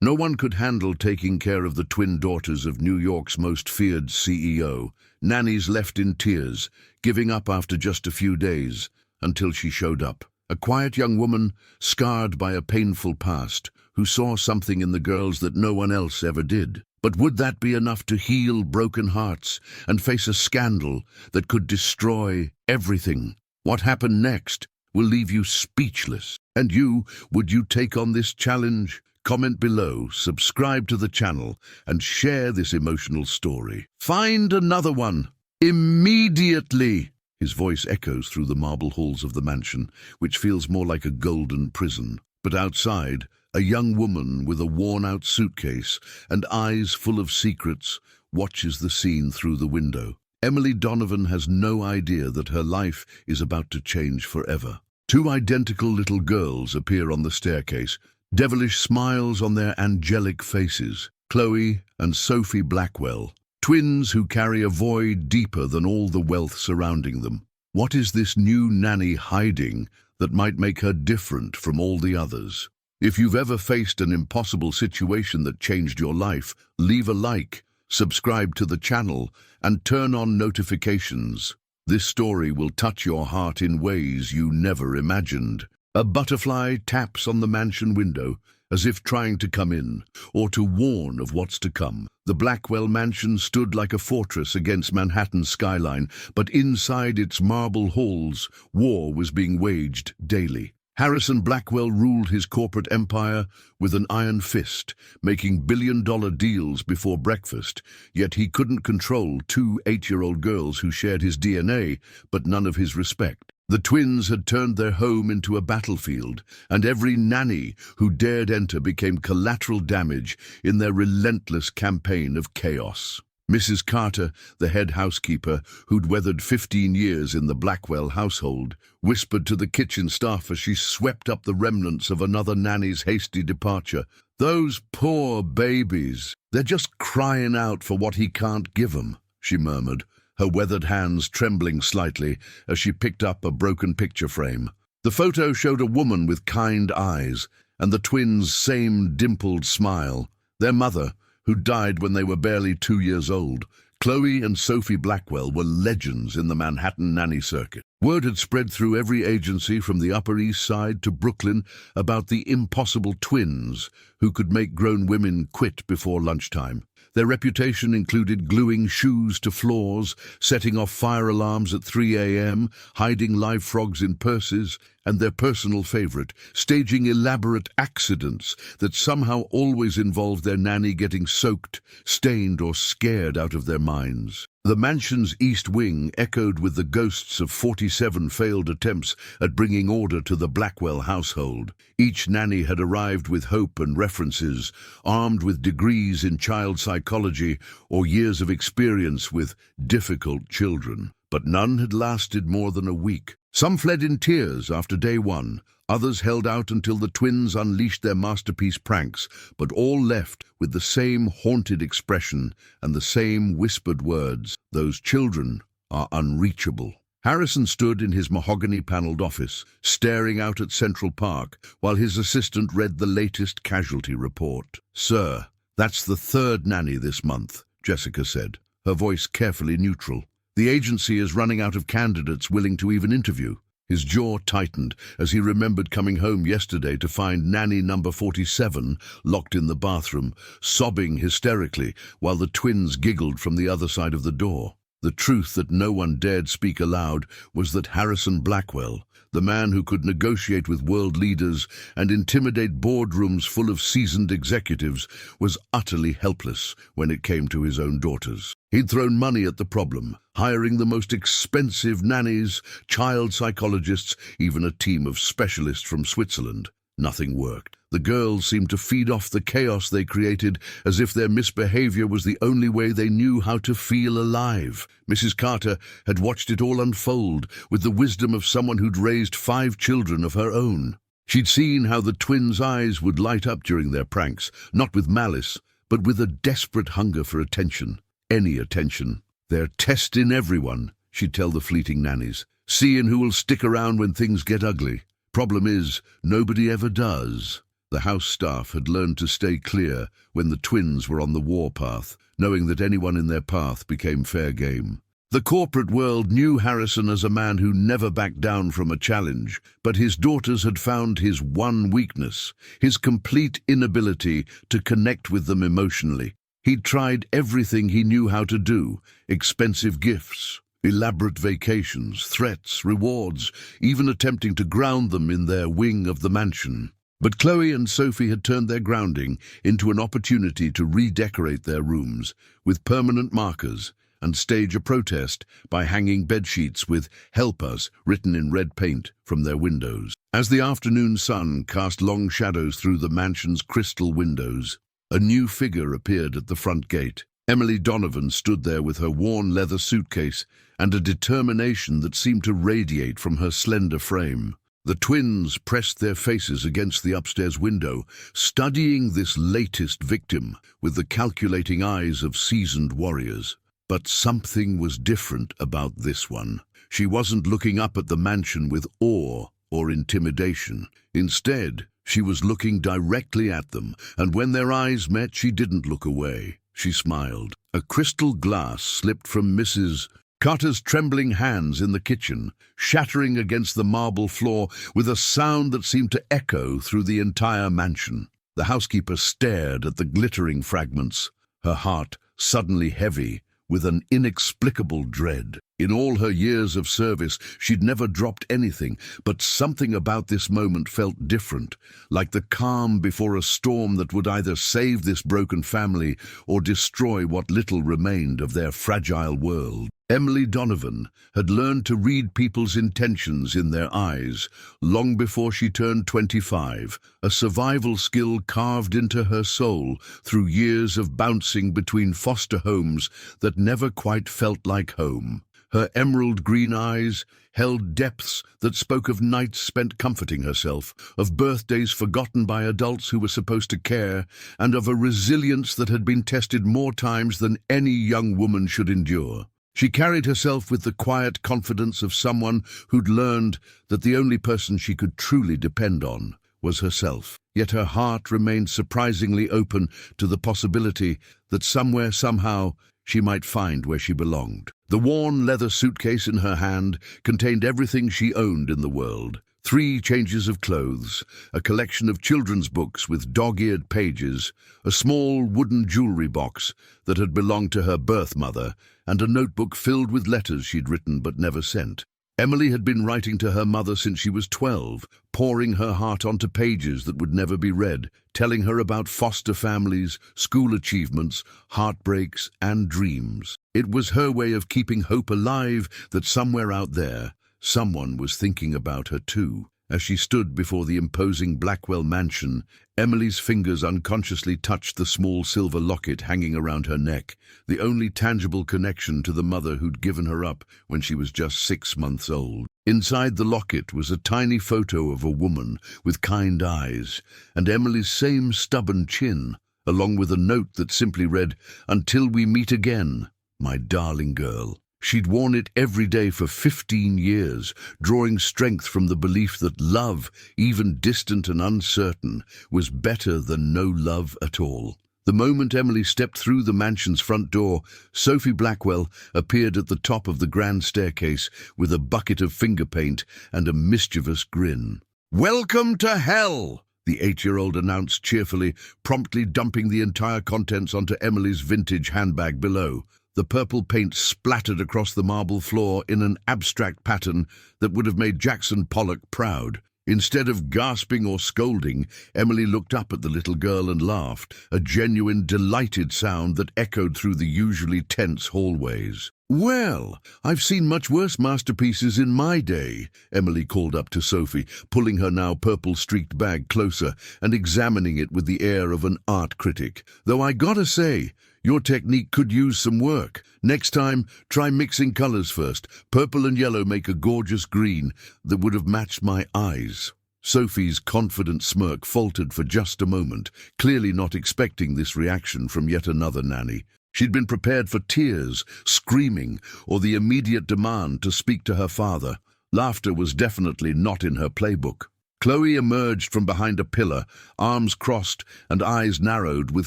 No one could handle taking care of the twin daughters of New York's most feared CEO. Nanny's left in tears, giving up after just a few days, until she showed up. A quiet young woman, scarred by a painful past, who saw something in the girls that no one else ever did. But would that be enough to heal broken hearts and face a scandal that could destroy everything? What happened next will leave you speechless. And you, would you take on this challenge? Comment below, subscribe to the channel, and share this emotional story. Find another one immediately. His voice echoes through the marble halls of the mansion, which feels more like a golden prison. But outside, a young woman with a worn-out suitcase and eyes full of secrets watches the scene through the window. Emily Donovan has no idea that her life is about to change forever. Two identical little girls appear on the staircase, devilish smiles on their angelic faces. Chloe and Sophie Blackwell, twins who carry a void deeper than all the wealth surrounding them. What is this new nanny hiding that might make her different from all the others? If you've ever faced an impossible situation that changed your life, leave a like, subscribe to the channel, and turn on notifications. This story will touch your heart in ways you never imagined. A butterfly taps on the mansion window, as if trying to come in, or to warn of what's to come. The Blackwell mansion stood like a fortress against Manhattan's skyline, but inside its marble halls, war was being waged daily. Harrison Blackwell ruled his corporate empire with an iron fist, making billion-dollar deals before breakfast, yet he couldn't control two 8-year-old girls who shared his DNA, but none of his respect. The twins had turned their home into a battlefield, and every nanny who dared enter became collateral damage in their relentless campaign of chaos. Mrs. Carter, the head housekeeper, who'd weathered 15 years in the Blackwell household, whispered to the kitchen staff as she swept up the remnants of another nanny's hasty departure. "Those poor babies, they're just crying out for what he can't give 'em," she murmured, her weathered hands trembling slightly as she picked up a broken picture frame. The photo showed a woman with kind eyes and the twins' same dimpled smile. Their mother, who died when they were barely 2 years old, Chloe and Sophie Blackwell, were legends in the Manhattan nanny circuit. Word had spread through every agency from the Upper East Side to Brooklyn about the impossible twins who could make grown women quit before lunchtime. Their reputation included gluing shoes to floors, setting off fire alarms at 3 a.m., hiding live frogs in purses, and their personal favorite, staging elaborate accidents that somehow always involved their nanny getting soaked, stained, or scared out of their minds. The mansion's east wing echoed with the ghosts of 47 failed attempts at bringing order to the Blackwell household. Each nanny had arrived with hope and references, armed with degrees in child psychology or years of experience with difficult children. But none had lasted more than a week. Some fled in tears after day one. Others held out until the twins unleashed their masterpiece pranks, but all left with the same haunted expression and the same whispered words: "Those children are unreachable." Harrison stood in his mahogany-paneled office, staring out at Central Park, while his assistant read the latest casualty report. "Sir, that's the third nanny this month," Jessica said, her voice carefully neutral. "The agency is running out of candidates willing to even interview." His jaw tightened as he remembered coming home yesterday to find nanny number 47 locked in the bathroom, sobbing hysterically while the twins giggled from the other side of the door. The truth that no one dared speak aloud was that Harrison Blackwell, the man who could negotiate with world leaders and intimidate boardrooms full of seasoned executives, was utterly helpless when it came to his own daughters. He'd thrown money at the problem, hiring the most expensive nannies, child psychologists, even a team of specialists from Switzerland. Nothing worked. The girls seemed to feed off the chaos they created as if their misbehavior was the only way they knew how to feel alive. Mrs. Carter had watched it all unfold with the wisdom of someone who'd raised 5 children of her own. She'd seen how the twins' eyes would light up during their pranks, not with malice, but with a desperate hunger for attention. Any attention. "They're testing everyone," she'd tell the fleeting nannies, "seeing who will stick around when things get ugly. Problem is, nobody ever does." The house staff had learned to stay clear when the twins were on the warpath, knowing that anyone in their path became fair game. The corporate world knew Harrison as a man who never backed down from a challenge, but his daughters had found his one weakness, his complete inability to connect with them emotionally. He'd tried everything he knew how to do: expensive gifts, elaborate vacations, threats, rewards, even attempting to ground them in their wing of the mansion. But Chloe and Sophie had turned their grounding into an opportunity to redecorate their rooms with permanent markers and stage a protest by hanging bedsheets with "Help Us" written in red paint from their windows. As the afternoon sun cast long shadows through the mansion's crystal windows, a new figure appeared at the front gate. Emily Donovan stood there with her worn leather suitcase and a determination that seemed to radiate from her slender frame. The twins pressed their faces against the upstairs window, studying this latest victim with the calculating eyes of seasoned warriors. But something was different about this one. She wasn't looking up at the mansion with awe or intimidation. Instead, she was looking directly at them, and when their eyes met, she didn't look away. She smiled. A crystal glass slipped from Mrs. Carter's trembling hands in the kitchen, shattering against the marble floor with a sound that seemed to echo through the entire mansion. The housekeeper stared at the glittering fragments, her heart suddenly heavy with an inexplicable dread. In all her years of service, she'd never dropped anything, but something about this moment felt different, like the calm before a storm that would either save this broken family or destroy what little remained of their fragile world. Emily Donovan had learned to read people's intentions in their eyes long before she turned 25, a survival skill carved into her soul through years of bouncing between foster homes that never quite felt like home. Her emerald green eyes held depths that spoke of nights spent comforting herself, of birthdays forgotten by adults who were supposed to care, and of a resilience that had been tested more times than any young woman should endure. She carried herself with the quiet confidence of someone who'd learned that the only person she could truly depend on was herself. Yet her heart remained surprisingly open to the possibility that somewhere, somehow, she might find where she belonged. The worn leather suitcase in her hand contained everything she owned in the world: 3 changes of clothes, a collection of children's books with dog-eared pages, a small wooden jewelry box that had belonged to her birth mother, and a notebook filled with letters she'd written but never sent. Emily had been writing to her mother since she was 12, pouring her heart onto pages that would never be read, telling her about foster families, school achievements, heartbreaks, and dreams. It was her way of keeping hope alive that somewhere out there, someone was thinking about her too. As she stood before the imposing Blackwell mansion, Emily's fingers unconsciously touched the small silver locket hanging around her neck, the only tangible connection to the mother who'd given her up when she was just 6 months old. Inside the locket was a tiny photo of a woman with kind eyes, and Emily's same stubborn chin, along with a note that simply read, "Until we meet again, my darling girl." She'd worn it every day for 15 years, drawing strength from the belief that love, even distant and uncertain, was better than no love at all. The moment Emily stepped through the mansion's front door, Sophie Blackwell appeared at the top of the grand staircase with a bucket of finger paint and a mischievous grin. "Welcome to hell!" the 8-year-old announced cheerfully, promptly dumping the entire contents onto Emily's vintage handbag below. The purple paint splattered across the marble floor in an abstract pattern that would have made Jackson Pollock proud. Instead of gasping or scolding, Emily looked up at the little girl and laughed, a genuine, delighted sound that echoed through the usually tense hallways. "Well, I've seen much worse masterpieces in my day," Emily called up to Sophie, pulling her now purple-streaked bag closer and examining it with the air of an art critic. "Though I gotta say, your technique could use some work. Next time, try mixing colors first. Purple and yellow make a gorgeous green that would have matched my eyes." Sophie's confident smirk faltered for just a moment, clearly not expecting this reaction from yet another nanny. She'd been prepared for tears, screaming, or the immediate demand to speak to her father. Laughter was definitely not in her playbook. Chloe emerged from behind a pillar, arms crossed and eyes narrowed with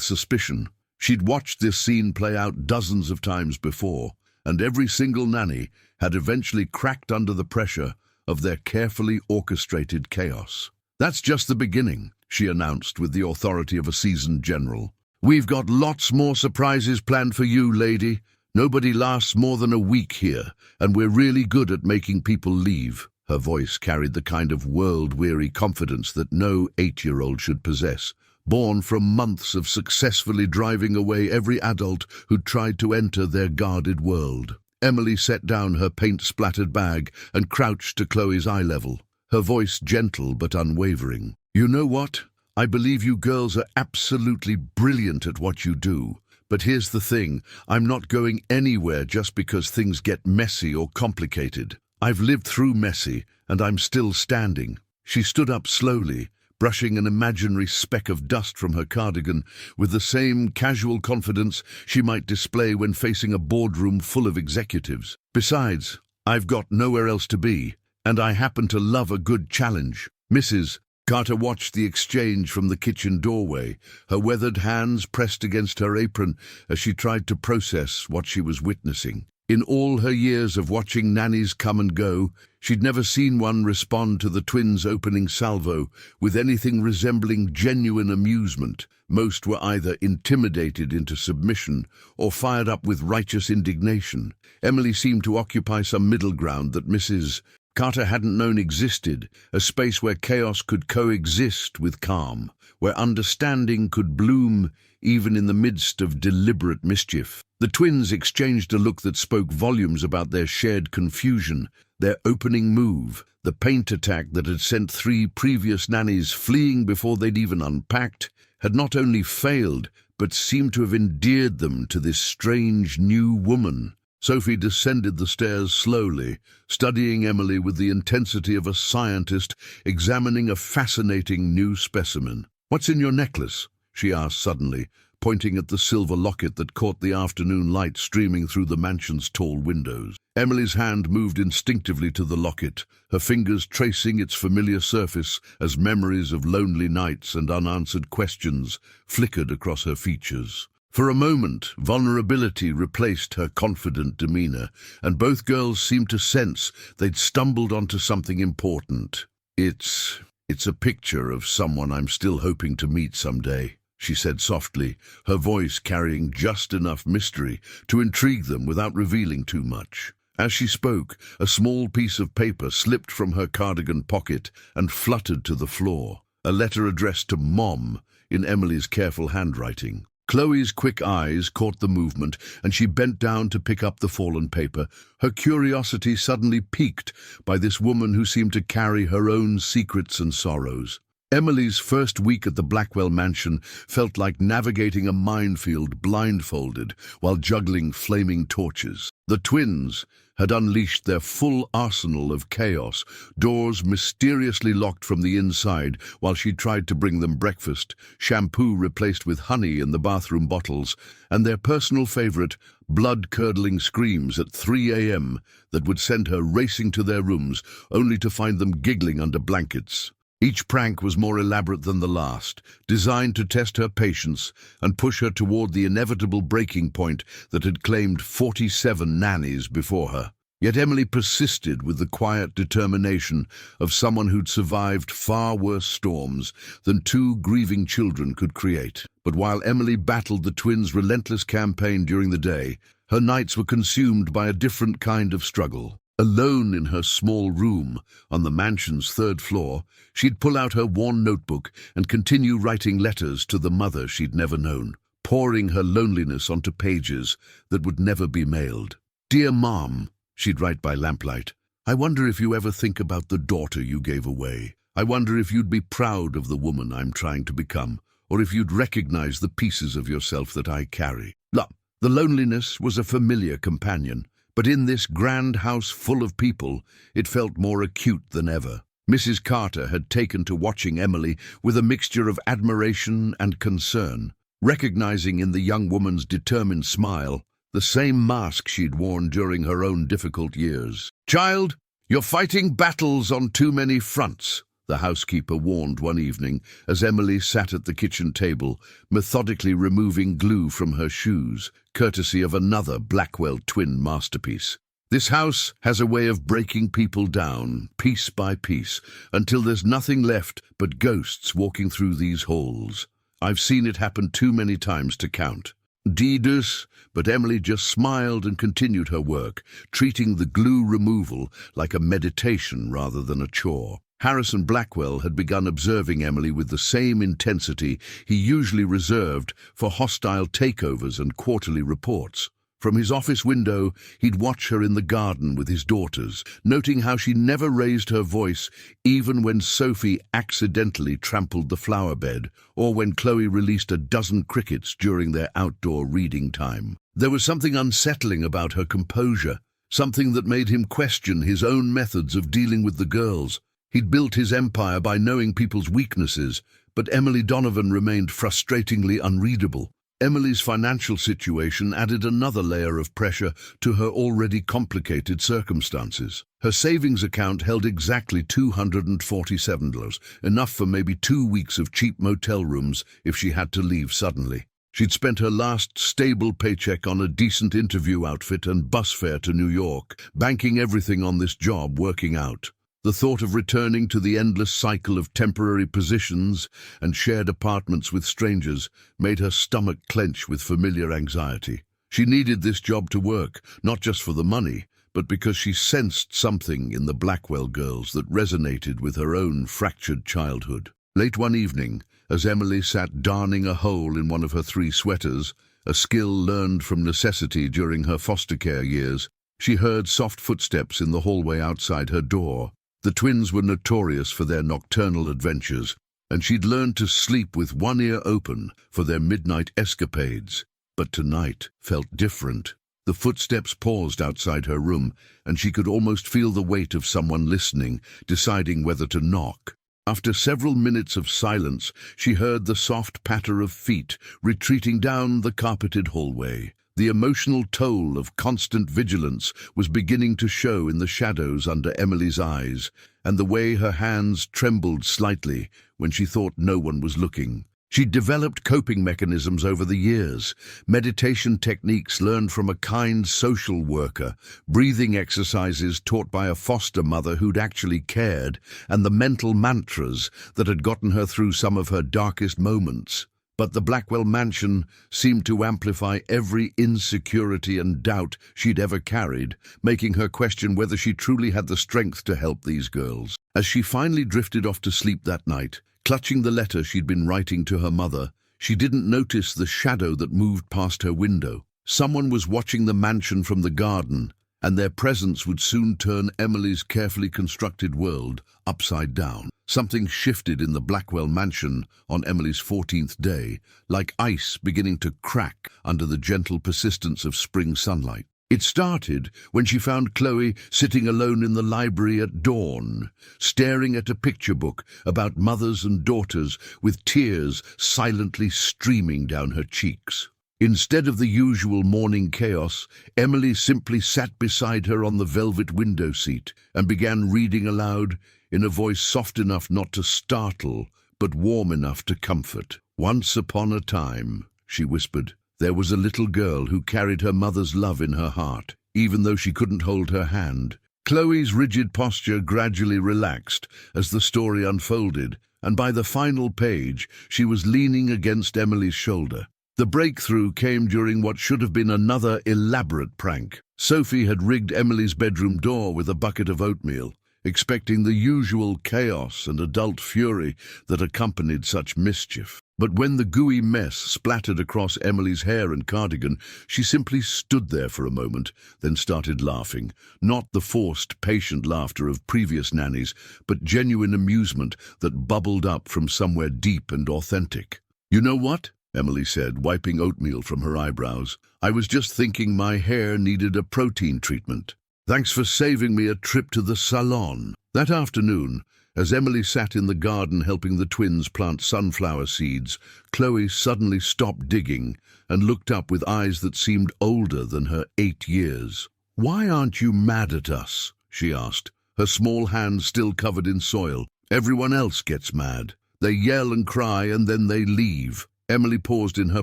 suspicion. She'd watched this scene play out dozens of times before, and every single nanny had eventually cracked under the pressure of their carefully orchestrated chaos. "That's just the beginning," she announced with the authority of a seasoned general. "We've got lots more surprises planned for you, lady. Nobody lasts more than a week here, and we're really good at making people leave." Her voice carried the kind of world-weary confidence that no 8-year-old should possess, born from months of successfully driving away every adult who'd tried to enter their guarded world. Emily set down her paint-splattered bag and crouched to Chloe's eye level, her voice gentle but unwavering. "You know what? I believe you girls are absolutely brilliant at what you do. But here's the thing, I'm not going anywhere just because things get messy or complicated. I've lived through messy, and I'm still standing." She stood up slowly, brushing an imaginary speck of dust from her cardigan with the same casual confidence she might display when facing a boardroom full of executives. "Besides, I've got nowhere else to be, and I happen to love a good challenge." Mrs. Carter watched the exchange from the kitchen doorway, her weathered hands pressed against her apron as she tried to process what she was witnessing. In all her years of watching nannies come and go, she'd never seen one respond to the twins' opening salvo with anything resembling genuine amusement. Most were either intimidated into submission or fired up with righteous indignation. Emily seemed to occupy some middle ground that Mrs. Carter hadn't known existed, a space where chaos could coexist with calm, where understanding could bloom even in the midst of deliberate mischief. The twins exchanged a look that spoke volumes about their shared confusion, their opening move, the paint attack that had sent 3 previous nannies fleeing before they'd even unpacked, had not only failed, but seemed to have endeared them to this strange new woman. Sophie descended the stairs slowly, studying Emily with the intensity of a scientist examining a fascinating new specimen. "What's in your necklace?" she asked suddenly, pointing at the silver locket that caught the afternoon light streaming through the mansion's tall windows. Emily's hand moved instinctively to the locket, her fingers tracing its familiar surface as memories of lonely nights and unanswered questions flickered across her features. For a moment, vulnerability replaced her confident demeanor, and both girls seemed to sense they'd stumbled onto something important. It's a picture of someone I'm still hoping to meet someday," she said softly, her voice carrying just enough mystery to intrigue them without revealing too much. As she spoke, a small piece of paper slipped from her cardigan pocket and fluttered to the floor, a letter addressed to Mom in Emily's careful handwriting. Chloe's quick eyes caught the movement, and she bent down to pick up the fallen paper, her curiosity suddenly piqued by this woman who seemed to carry her own secrets and sorrows. Emily's first week at the Blackwell mansion felt like navigating a minefield blindfolded while juggling flaming torches. The twins had unleashed their full arsenal of chaos, doors mysteriously locked from the inside while she tried to bring them breakfast, shampoo replaced with honey in the bathroom bottles, and their personal favorite, blood-curdling screams at 3 a.m. that would send her racing to their rooms only to find them giggling under blankets. Each prank was more elaborate than the last, designed to test her patience and push her toward the inevitable breaking point that had claimed 47 nannies before her. Yet Emily persisted with the quiet determination of someone who'd survived far worse storms than 2 grieving children could create. But while Emily battled the twins' relentless campaign during the day, her nights were consumed by a different kind of struggle. Alone in her small room on the mansion's 3rd floor, she'd pull out her worn notebook and continue writing letters to the mother she'd never known, pouring her loneliness onto pages that would never be mailed. "Dear Mom," she'd write by lamplight, "I wonder if you ever think about the daughter you gave away. I wonder if you'd be proud of the woman I'm trying to become, or if you'd recognize the pieces of yourself that I carry." The loneliness was a familiar companion, but in this grand house full of people, it felt more acute than ever. Mrs. Carter had taken to watching Emily with a mixture of admiration and concern, recognizing in the young woman's determined smile the same mask she'd worn during her own difficult years. "Child, you're fighting battles on too many fronts," the housekeeper warned one evening as Emily sat at the kitchen table, methodically removing glue from her shoes, courtesy of another Blackwell twin masterpiece. This house has a way of breaking people down, piece by piece, until there's nothing left but ghosts walking through these halls. I've seen it happen too many times to count. Deedus, but Emily just smiled and continued her work, treating the glue removal like a meditation rather than a chore. Harrison Blackwell had begun observing Emily with the same intensity he usually reserved for hostile takeovers and quarterly reports. From his office window, he'd watch her in the garden with his daughters, noting how she never raised her voice even when Sophie accidentally trampled the flower bed or when Chloe released a dozen crickets during their outdoor reading time. There was something unsettling about her composure, something that made him question his own methods of dealing with the girls. He'd built his empire by knowing people's weaknesses, but Emily Donovan remained frustratingly unreadable. Emily's financial situation added another layer of pressure to her already complicated circumstances. Her savings account held exactly $247, enough for maybe 2 weeks of cheap motel rooms if she had to leave suddenly. She'd spent her last stable paycheck on a decent interview outfit and bus fare to New York, banking everything on this job working out. The thought of returning to the endless cycle of temporary positions and shared apartments with strangers made her stomach clench with familiar anxiety. She needed this job to work, not just for the money, but because she sensed something in the Blackwell girls that resonated with her own fractured childhood. Late one evening, as Emily sat darning a hole in one of her 3 sweaters, a skill learned from necessity during her foster care years, she heard soft footsteps in the hallway outside her door. The twins were notorious for their nocturnal adventures, and she'd learned to sleep with one ear open for their midnight escapades. But tonight felt different. The footsteps paused outside her room, and she could almost feel the weight of someone listening, deciding whether to knock. After several minutes of silence, she heard the soft patter of feet retreating down the carpeted hallway. The emotional toll of constant vigilance was beginning to show in the shadows under Emily's eyes, and the way her hands trembled slightly when she thought no one was looking. She'd developed coping mechanisms over the years, meditation techniques learned from a kind social worker, breathing exercises taught by a foster mother who'd actually cared, and the mental mantras that had gotten her through some of her darkest moments. But the Blackwell mansion seemed to amplify every insecurity and doubt she'd ever carried, making her question whether she truly had the strength to help these girls. As she finally drifted off to sleep that night, clutching the letter she'd been writing to her mother, she didn't notice the shadow that moved past her window. Someone was watching the mansion from the garden, and their presence would soon turn Emily's carefully constructed world upside down. Something shifted in the Blackwell mansion on Emily's 14th day, like ice beginning to crack under the gentle persistence of spring sunlight. It started when she found Chloe sitting alone in the library at dawn, staring at a picture book about mothers and daughters with tears silently streaming down her cheeks. Instead of the usual morning chaos, Emily simply sat beside her on the velvet window seat and began reading aloud in a voice soft enough not to startle, but warm enough to comfort. "Once upon a time," she whispered, "there was a little girl who carried her mother's love in her heart, even though she couldn't hold her hand." Chloe's rigid posture gradually relaxed as the story unfolded, and by the final page, she was leaning against Emily's shoulder. The breakthrough came during what should have been another elaborate prank. Sophie had rigged Emily's bedroom door with a bucket of oatmeal, expecting the usual chaos and adult fury that accompanied such mischief. But when the gooey mess splattered across Emily's hair and cardigan, she simply stood there for a moment, then started laughing. Not the forced, patient laughter of previous nannies, but genuine amusement that bubbled up from somewhere deep and authentic. "You know what?" Emily said, wiping oatmeal from her eyebrows. "I was just thinking my hair needed a protein treatment. Thanks for saving me a trip to the salon." That afternoon, as Emily sat in the garden helping the twins plant sunflower seeds, Chloe suddenly stopped digging and looked up with eyes that seemed older than her 8 years. "Why aren't you mad at us?" she asked, her small hands still covered in soil. Everyone else gets mad. They yell and cry and then they leave. Emily paused in her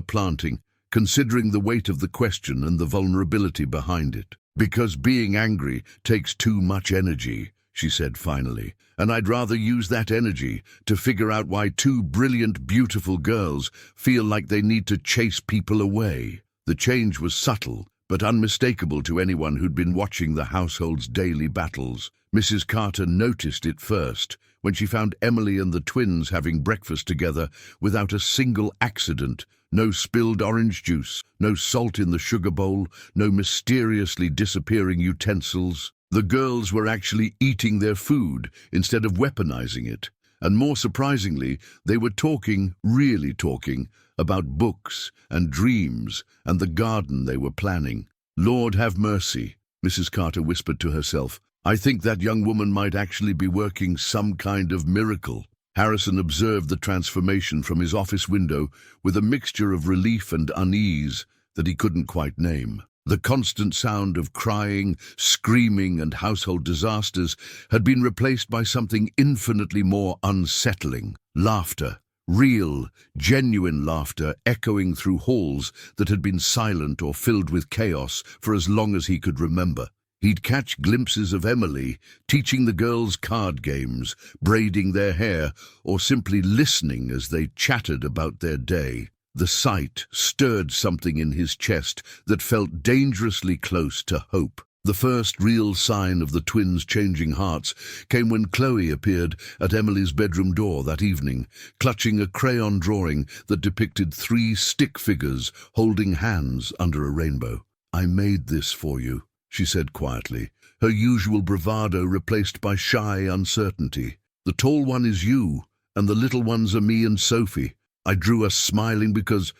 planting, considering the weight of the question and the vulnerability behind it. Because being angry takes too much energy, she said finally, and I'd rather use that energy to figure out why two brilliant, beautiful girls feel like they need to chase people away. The change was subtle, but unmistakable to anyone who'd been watching the household's daily battles. Mrs. Carter noticed it first, when she found Emily and the twins having breakfast together without a single accident. No spilled orange juice, no salt in the sugar bowl, no mysteriously disappearing utensils. The girls were actually eating their food instead of weaponizing it. And more surprisingly, they were talking, really talking, about books and dreams and the garden they were planning. Lord have mercy, Mrs. Carter whispered to herself. I think that young woman might actually be working some kind of miracle. Harrison observed the transformation from his office window with a mixture of relief and unease that he couldn't quite name. The constant sound of crying, screaming, and household disasters had been replaced by something infinitely more unsettling: laughter. Real, genuine laughter echoing through halls that had been silent or filled with chaos for as long as he could remember. He'd catch glimpses of Emily teaching the girls card games, braiding their hair, or simply listening as they chattered about their day. The sight stirred something in his chest that felt dangerously close to hope. The first real sign of the twins' changing hearts came when Chloe appeared at Emily's bedroom door that evening, clutching a crayon drawing that depicted 3 stick figures holding hands under a rainbow. "I made this for you," she said quietly, her usual bravado replaced by shy uncertainty. "The tall one is you, and the little ones are me and Sophie. I drew us smiling because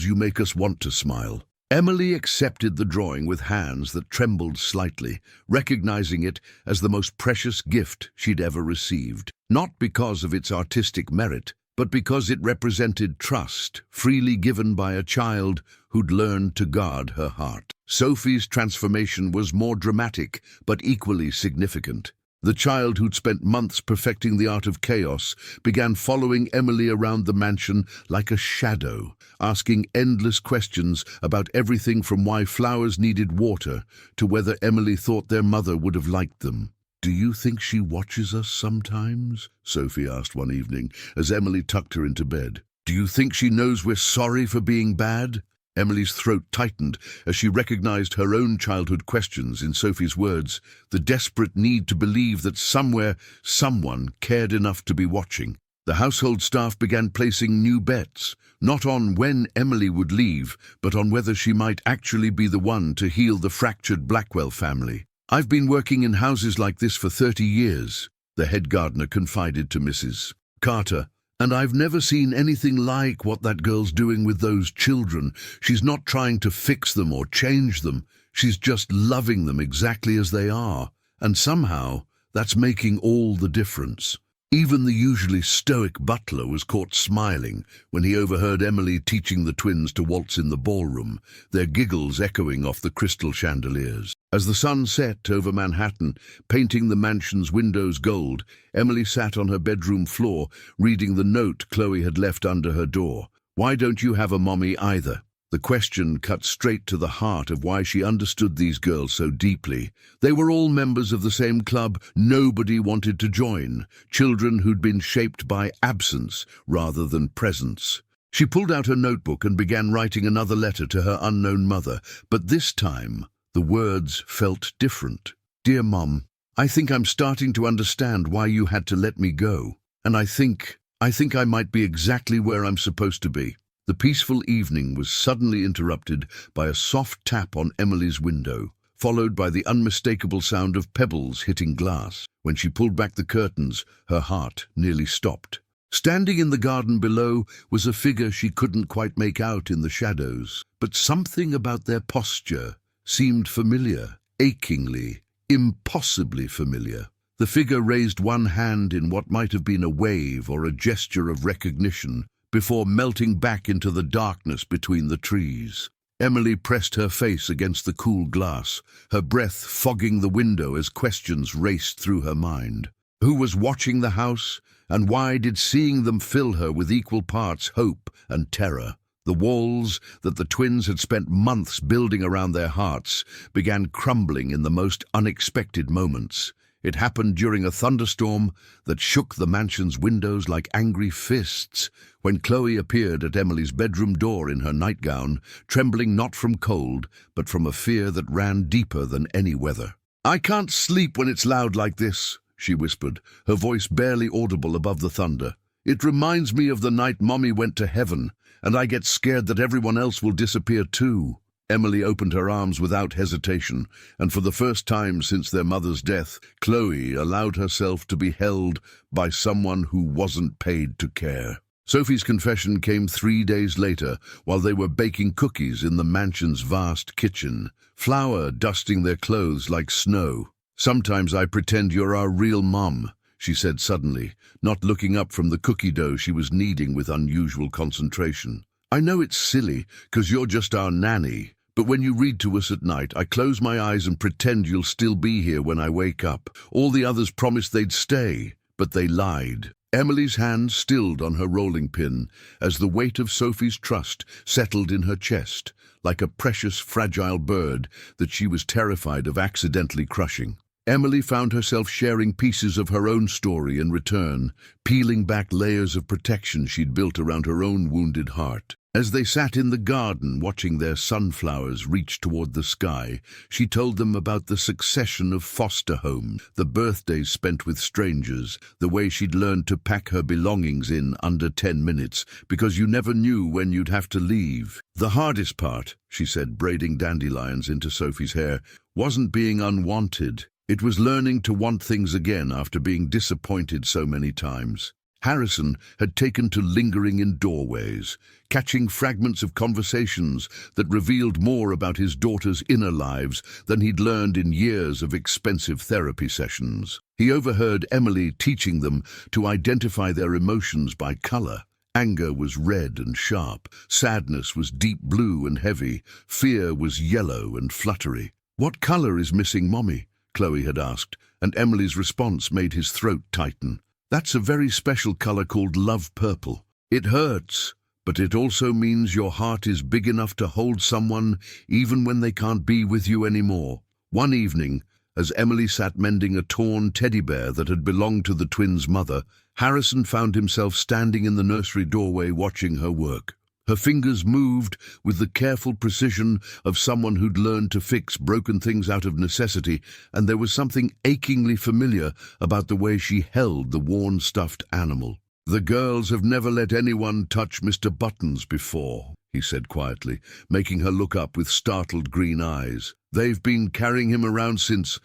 you make us want to smile." Emily accepted the drawing with hands that trembled slightly, recognizing it as the most precious gift she'd ever received. Not because of its artistic merit, but because it represented trust, freely given by a child who'd learned to guard her heart. Sophie's transformation was more dramatic, but equally significant. The child who'd spent months perfecting the art of chaos began following Emily around the mansion like a shadow, asking endless questions about everything from why flowers needed water to whether Emily thought their mother would have liked them. "Do you think she watches us sometimes?" Sophie asked one evening as Emily tucked her into bed. "Do you think she knows we're sorry for being bad?" Emily's throat tightened as she recognized her own childhood questions in Sophie's words, the desperate need to believe that somewhere, someone cared enough to be watching. The household staff began placing new bets, not on when Emily would leave, but on whether she might actually be the one to heal the fractured Blackwell family. "I've been working in houses like this for 30 years, the head gardener confided to Mrs. Carter, "and I've never seen anything like what that girl's doing with those children. She's not trying to fix them or change them. She's just loving them exactly as they are. And somehow, that's making all the difference." Even the usually stoic butler was caught smiling when he overheard Emily teaching the twins to waltz in the ballroom, their giggles echoing off the crystal chandeliers. As the sun set over Manhattan, painting the mansion's windows gold, Emily sat on her bedroom floor, reading the note Chloe had left under her door. "Why don't you have a mommy either?" The question cut straight to the heart of why she understood these girls so deeply. They were all members of the same club nobody wanted to join, children who'd been shaped by absence rather than presence. She pulled out her notebook and began writing another letter to her unknown mother, but this time the words felt different. "Dear Mom, I think I'm starting to understand why you had to let me go, and I think I might be exactly where I'm supposed to be." The peaceful evening was suddenly interrupted by a soft tap on Emily's window, followed by the unmistakable sound of pebbles hitting glass. When she pulled back the curtains, her heart nearly stopped. Standing in the garden below was a figure she couldn't quite make out in the shadows, but something about their posture seemed familiar, achingly, impossibly familiar. The figure raised one hand in what might have been a wave or a gesture of recognition, before melting back into the darkness between the trees. Emily pressed her face against the cool glass, her breath fogging the window as questions raced through her mind. Who was watching the house, and why did seeing them fill her with equal parts hope and terror? The walls that the twins had spent months building around their hearts began crumbling in the most unexpected moments. It happened during a thunderstorm that shook the mansion's windows like angry fists, when Chloe appeared at Emily's bedroom door in her nightgown, trembling not from cold, but from a fear that ran deeper than any weather. "I can't sleep when it's loud like this," she whispered, her voice barely audible above the thunder. "It reminds me of the night Mommy went to heaven, and I get scared that everyone else will disappear too." Emily opened her arms without hesitation, and for the first time since their mother's death, Chloe allowed herself to be held by someone who wasn't paid to care. Sophie's confession came 3 days later, while they were baking cookies in the mansion's vast kitchen, flour dusting their clothes like snow. "Sometimes I pretend you're our real mom," she said suddenly, not looking up from the cookie dough she was kneading with unusual concentration. "I know it's silly, 'cause you're just our nanny, but when you read to us at night, I close my eyes and pretend you'll still be here when I wake up. All the others promised they'd stay, but they lied." Emily's hand stilled on her rolling pin as the weight of Sophie's trust settled in her chest, like a precious, fragile bird that she was terrified of accidentally crushing. Emily found herself sharing pieces of her own story in return, peeling back layers of protection she'd built around her own wounded heart. As they sat in the garden watching their sunflowers reach toward the sky, she told them about the succession of foster homes, the birthdays spent with strangers, the way she'd learned to pack her belongings in under 10 minutes, because you never knew when you'd have to leave. "The hardest part," she said, braiding dandelions into Sophie's hair, "wasn't being unwanted. It was learning to want things again after being disappointed so many times." Harrison had taken to lingering in doorways, catching fragments of conversations that revealed more about his daughter's inner lives than he'd learned in years of expensive therapy sessions. He overheard Emily teaching them to identify their emotions by color. Anger was red and sharp, sadness was deep blue and heavy, fear was yellow and fluttery. "What color is missing, Mommy?" Chloe had asked, and Emily's response made his throat tighten. "That's a very special color called love purple. It hurts, but it also means your heart is big enough to hold someone even when they can't be with you anymore." One evening, as Emily sat mending a torn teddy bear that had belonged to the twins' mother, Harrison found himself standing in the nursery doorway watching her work. Her fingers moved with the careful precision of someone who'd learned to fix broken things out of necessity, and there was something achingly familiar about the way she held the worn stuffed animal. "The girls have never let anyone touch Mr. Buttons before," he said quietly, making her look up with startled green eyes. "They've been carrying him around since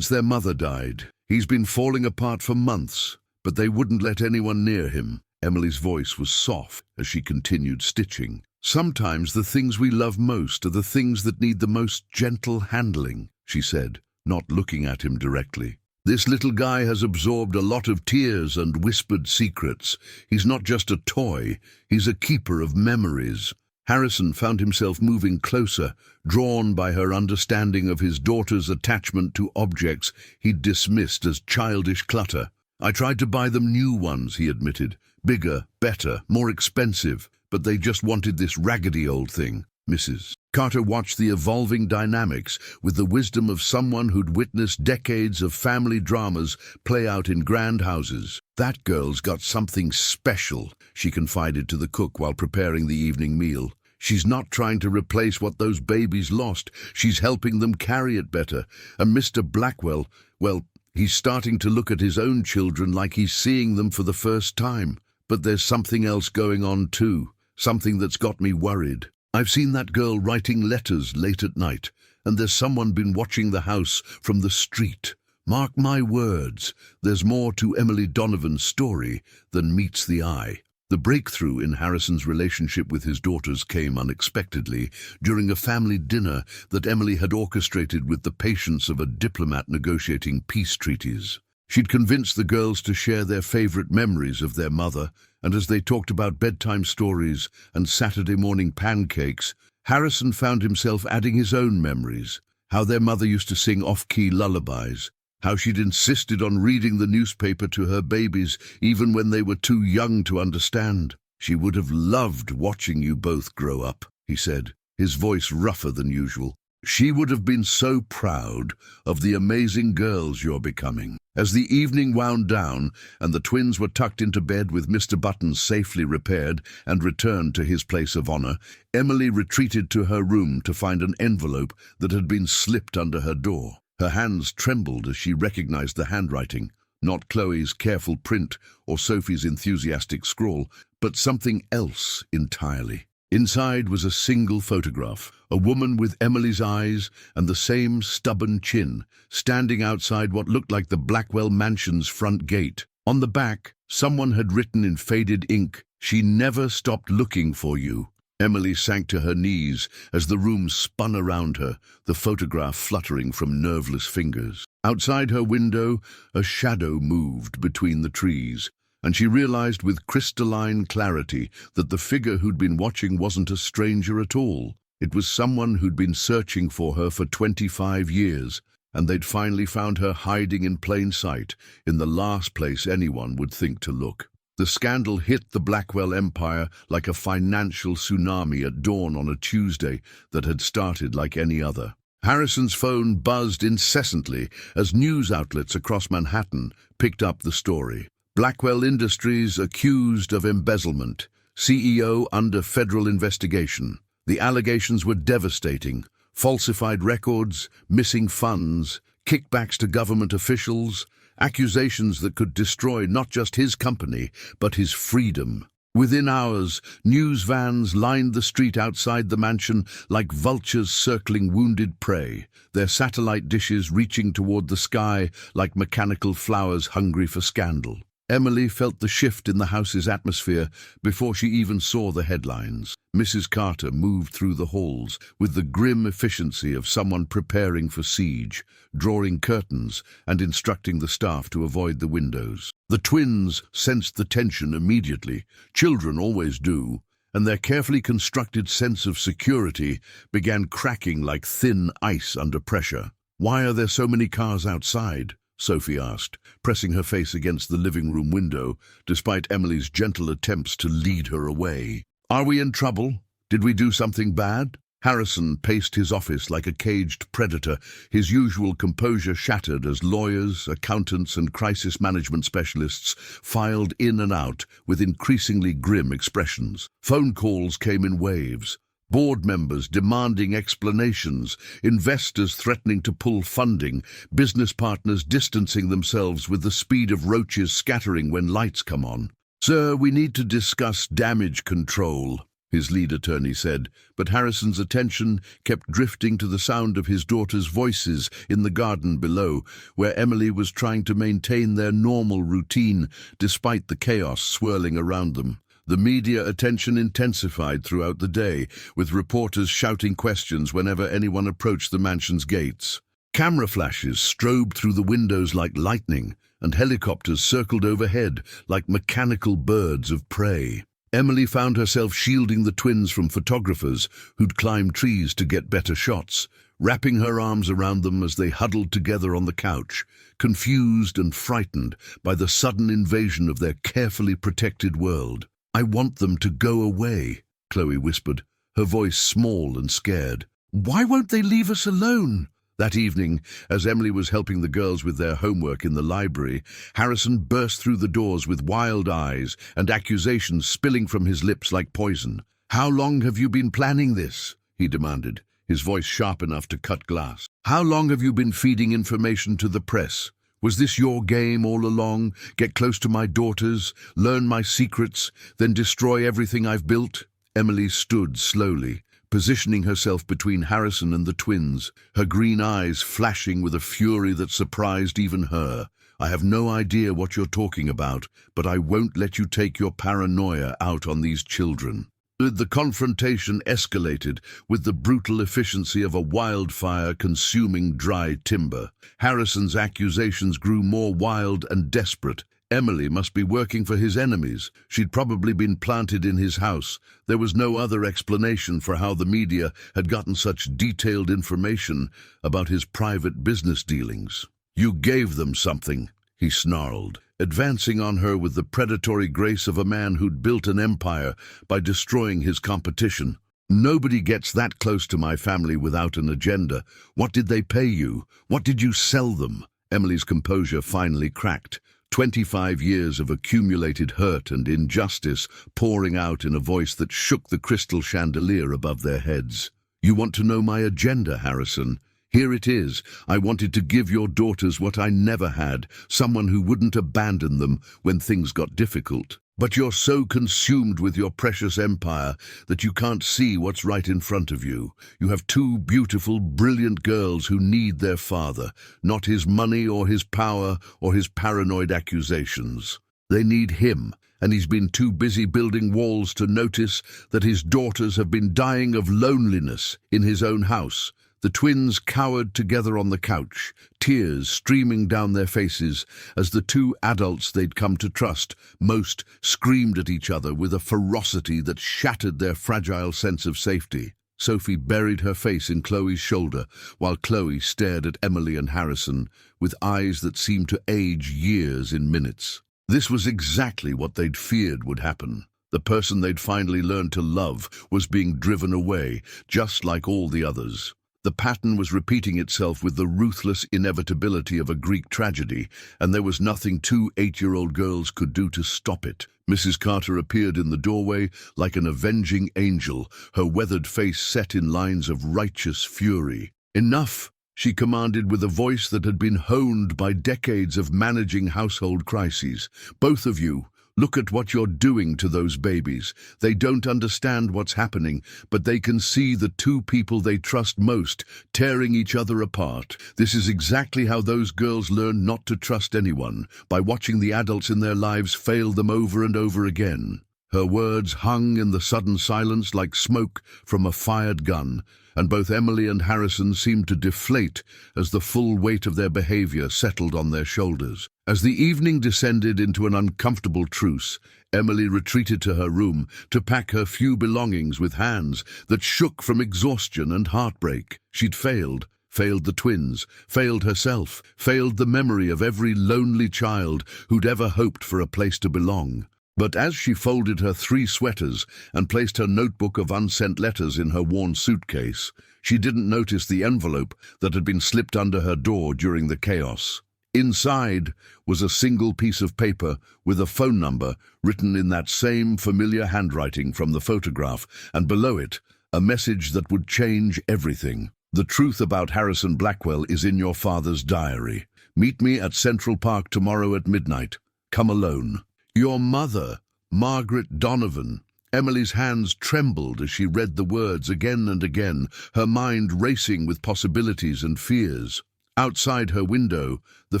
their mother died. He's been falling apart for months, but they wouldn't let anyone near him." Emily's voice was soft as she continued stitching. "Sometimes the things we love most are the things that need the most gentle handling," she said, not looking at him directly. "This little guy has absorbed a lot of tears and whispered secrets. He's not just a toy, he's a keeper of memories." Harrison found himself moving closer, drawn by her understanding of his daughter's attachment to objects he'd dismissed as childish clutter. "I tried to buy them new ones," he admitted. "Bigger, better, more expensive, but they just wanted this raggedy old thing." Mrs. Carter watched the evolving dynamics with the wisdom of someone who'd witnessed decades of family dramas play out in grand houses. "That girl's got something special," she confided to the cook while preparing the evening meal. "She's not trying to replace what those babies lost, she's helping them carry it better. And Mr. Blackwell, well, he's starting to look at his own children like he's seeing them for the first time. But there's something else going on too, something that's got me worried. I've seen that girl writing letters late at night, and there's someone been watching the house from the street. Mark my words, there's more to Emily Donovan's story than meets the eye." The breakthrough in Harrison's relationship with his daughters came unexpectedly during a family dinner that Emily had orchestrated with the patience of a diplomat negotiating peace treaties. She'd convinced the girls to share their favorite memories of their mother, and as they talked about bedtime stories and Saturday morning pancakes, Harrison found himself adding his own memories, how their mother used to sing off-key lullabies, how she'd insisted on reading the newspaper to her babies even when they were too young to understand. "She would have loved watching you both grow up," he said, his voice rougher than usual. "She would have been so proud of the amazing girls you're becoming." As the evening wound down and the twins were tucked into bed with Mr. Buttons safely repaired and returned to his place of honor, Emily retreated to her room to find an envelope that had been slipped under her door. Her hands trembled as she recognized the handwriting, not Chloe's careful print or Sophie's enthusiastic scrawl, but something else entirely. Inside was a single photograph, a woman with Emily's eyes and the same stubborn chin, standing outside what looked like the Blackwell Mansion's front gate. On the back, someone had written in faded ink, "She never stopped looking for you." Emily sank to her knees as the room spun around her, the photograph fluttering from nerveless fingers. Outside her window, a shadow moved between the trees, and she realized with crystalline clarity that the figure who'd been watching wasn't a stranger at all. It was someone who'd been searching for her for 25 years, and they'd finally found her hiding in plain sight, in the last place anyone would think to look. The scandal hit the Blackwell empire like a financial tsunami at dawn on a Tuesday that had started like any other. Harrison's phone buzzed incessantly as news outlets across Manhattan picked up the story. Blackwell Industries accused of embezzlement, CEO under federal investigation. The allegations were devastating: falsified records, missing funds, kickbacks to government officials, accusations that could destroy not just his company, but his freedom. Within hours, news vans lined the street outside the mansion like vultures circling wounded prey, their satellite dishes reaching toward the sky like mechanical flowers hungry for scandal. Emily felt the shift in the house's atmosphere before she even saw the headlines. Mrs. Carter moved through the halls with the grim efficiency of someone preparing for siege, drawing curtains and instructing the staff to avoid the windows. The twins sensed the tension immediately. Children always do, and their carefully constructed sense of security began cracking like thin ice under pressure. "Why are there so many cars outside?" Sophie asked, pressing her face against the living room window, despite Emily's gentle attempts to lead her away. "Are we in trouble? Did we do something bad?" Harrison paced his office like a caged predator, his usual composure shattered as lawyers, accountants, and crisis management specialists filed in and out with increasingly grim expressions. Phone calls came in waves. Board members demanding explanations, investors threatening to pull funding, business partners distancing themselves with the speed of roaches scattering when lights come on. "Sir, we need to discuss damage control," his lead attorney said, but Harrison's attention kept drifting to the sound of his daughter's voices in the garden below, where Emily was trying to maintain their normal routine despite the chaos swirling around them. The media attention intensified throughout the day, with reporters shouting questions whenever anyone approached the mansion's gates. Camera flashes strobed through the windows like lightning, and helicopters circled overhead like mechanical birds of prey. Emily found herself shielding the twins from photographers who'd climbed trees to get better shots, wrapping her arms around them as they huddled together on the couch, confused and frightened by the sudden invasion of their carefully protected world. "I want them to go away," Chloe whispered, her voice small and scared. "Why won't they leave us alone?" That evening, as Emily was helping the girls with their homework in the library, Harrison burst through the doors with wild eyes and accusations spilling from his lips like poison. "How long have you been planning this?" he demanded, his voice sharp enough to cut glass. "How long have you been feeding information to the press? Was this your game all along? Get close to my daughters, learn my secrets, then destroy everything I've built?" Emily stood slowly, positioning herself between Harrison and the twins, her green eyes flashing with a fury that surprised even her. "I have no idea what you're talking about, but I won't let you take your paranoia out on these children." The confrontation escalated with the brutal efficiency of a wildfire consuming dry timber. Harrison's accusations grew more wild and desperate. Emily must be working for his enemies. She'd probably been planted in his house. There was no other explanation for how the media had gotten such detailed information about his private business dealings. You gave them something, he snarled, advancing on her with the predatory grace of a man who'd built an empire by destroying his competition. Nobody gets that close to my family without an agenda. What did they pay you? What did you sell them? Emily's composure finally cracked. 25 years of accumulated hurt and injustice pouring out in a voice that shook the crystal chandelier above their heads. You want to know my agenda, Harrison? Here it is. I wanted to give your daughters what I never had, someone who wouldn't abandon them when things got difficult. But you're so consumed with your precious empire that you can't see what's right in front of you. You have two beautiful, brilliant girls who need their father, not his money or his power or his paranoid accusations. They need him, and he's been too busy building walls to notice that his daughters have been dying of loneliness in his own house. The twins cowered together on the couch, tears streaming down their faces as the two adults they'd come to trust most screamed at each other with a ferocity that shattered their fragile sense of safety. Sophie buried her face in Chloe's shoulder, while Chloe stared at Emily and Harrison with eyes that seemed to age years in minutes. This was exactly what they'd feared would happen. The person they'd finally learned to love was being driven away, just like all the others. The pattern was repeating itself with the ruthless inevitability of a Greek tragedy, and there was nothing two 8-year-old girls could do to stop it. Mrs. Carter appeared in the doorway like an avenging angel, her weathered face set in lines of righteous fury. "Enough!" she commanded with a voice that had been honed by decades of managing household crises. "Both of you, look at what you're doing to those babies. They don't understand what's happening, but they can see the two people they trust most tearing each other apart. This is exactly how those girls learn not to trust anyone, by watching the adults in their lives fail them over and over again." Her words hung in the sudden silence like smoke from a fired gun, and both Emily and Harrison seemed to deflate as the full weight of their behavior settled on their shoulders. As the evening descended into an uncomfortable truce, Emily retreated to her room to pack her few belongings with hands that shook from exhaustion and heartbreak. She'd failed the twins, failed herself, failed the memory of every lonely child who'd ever hoped for a place to belong. But as she folded her 3 sweaters and placed her notebook of unsent letters in her worn suitcase, she didn't notice the envelope that had been slipped under her door during the chaos. Inside was a single piece of paper with a phone number written in that same familiar handwriting from the photograph, and below it, a message that would change everything. "The truth about Harrison Blackwell is in your father's diary. Meet me at Central Park tomorrow at midnight. Come alone. Your mother, Margaret Donovan." Emily's hands trembled as she read the words again and again, her mind racing with possibilities and fears. Outside her window, the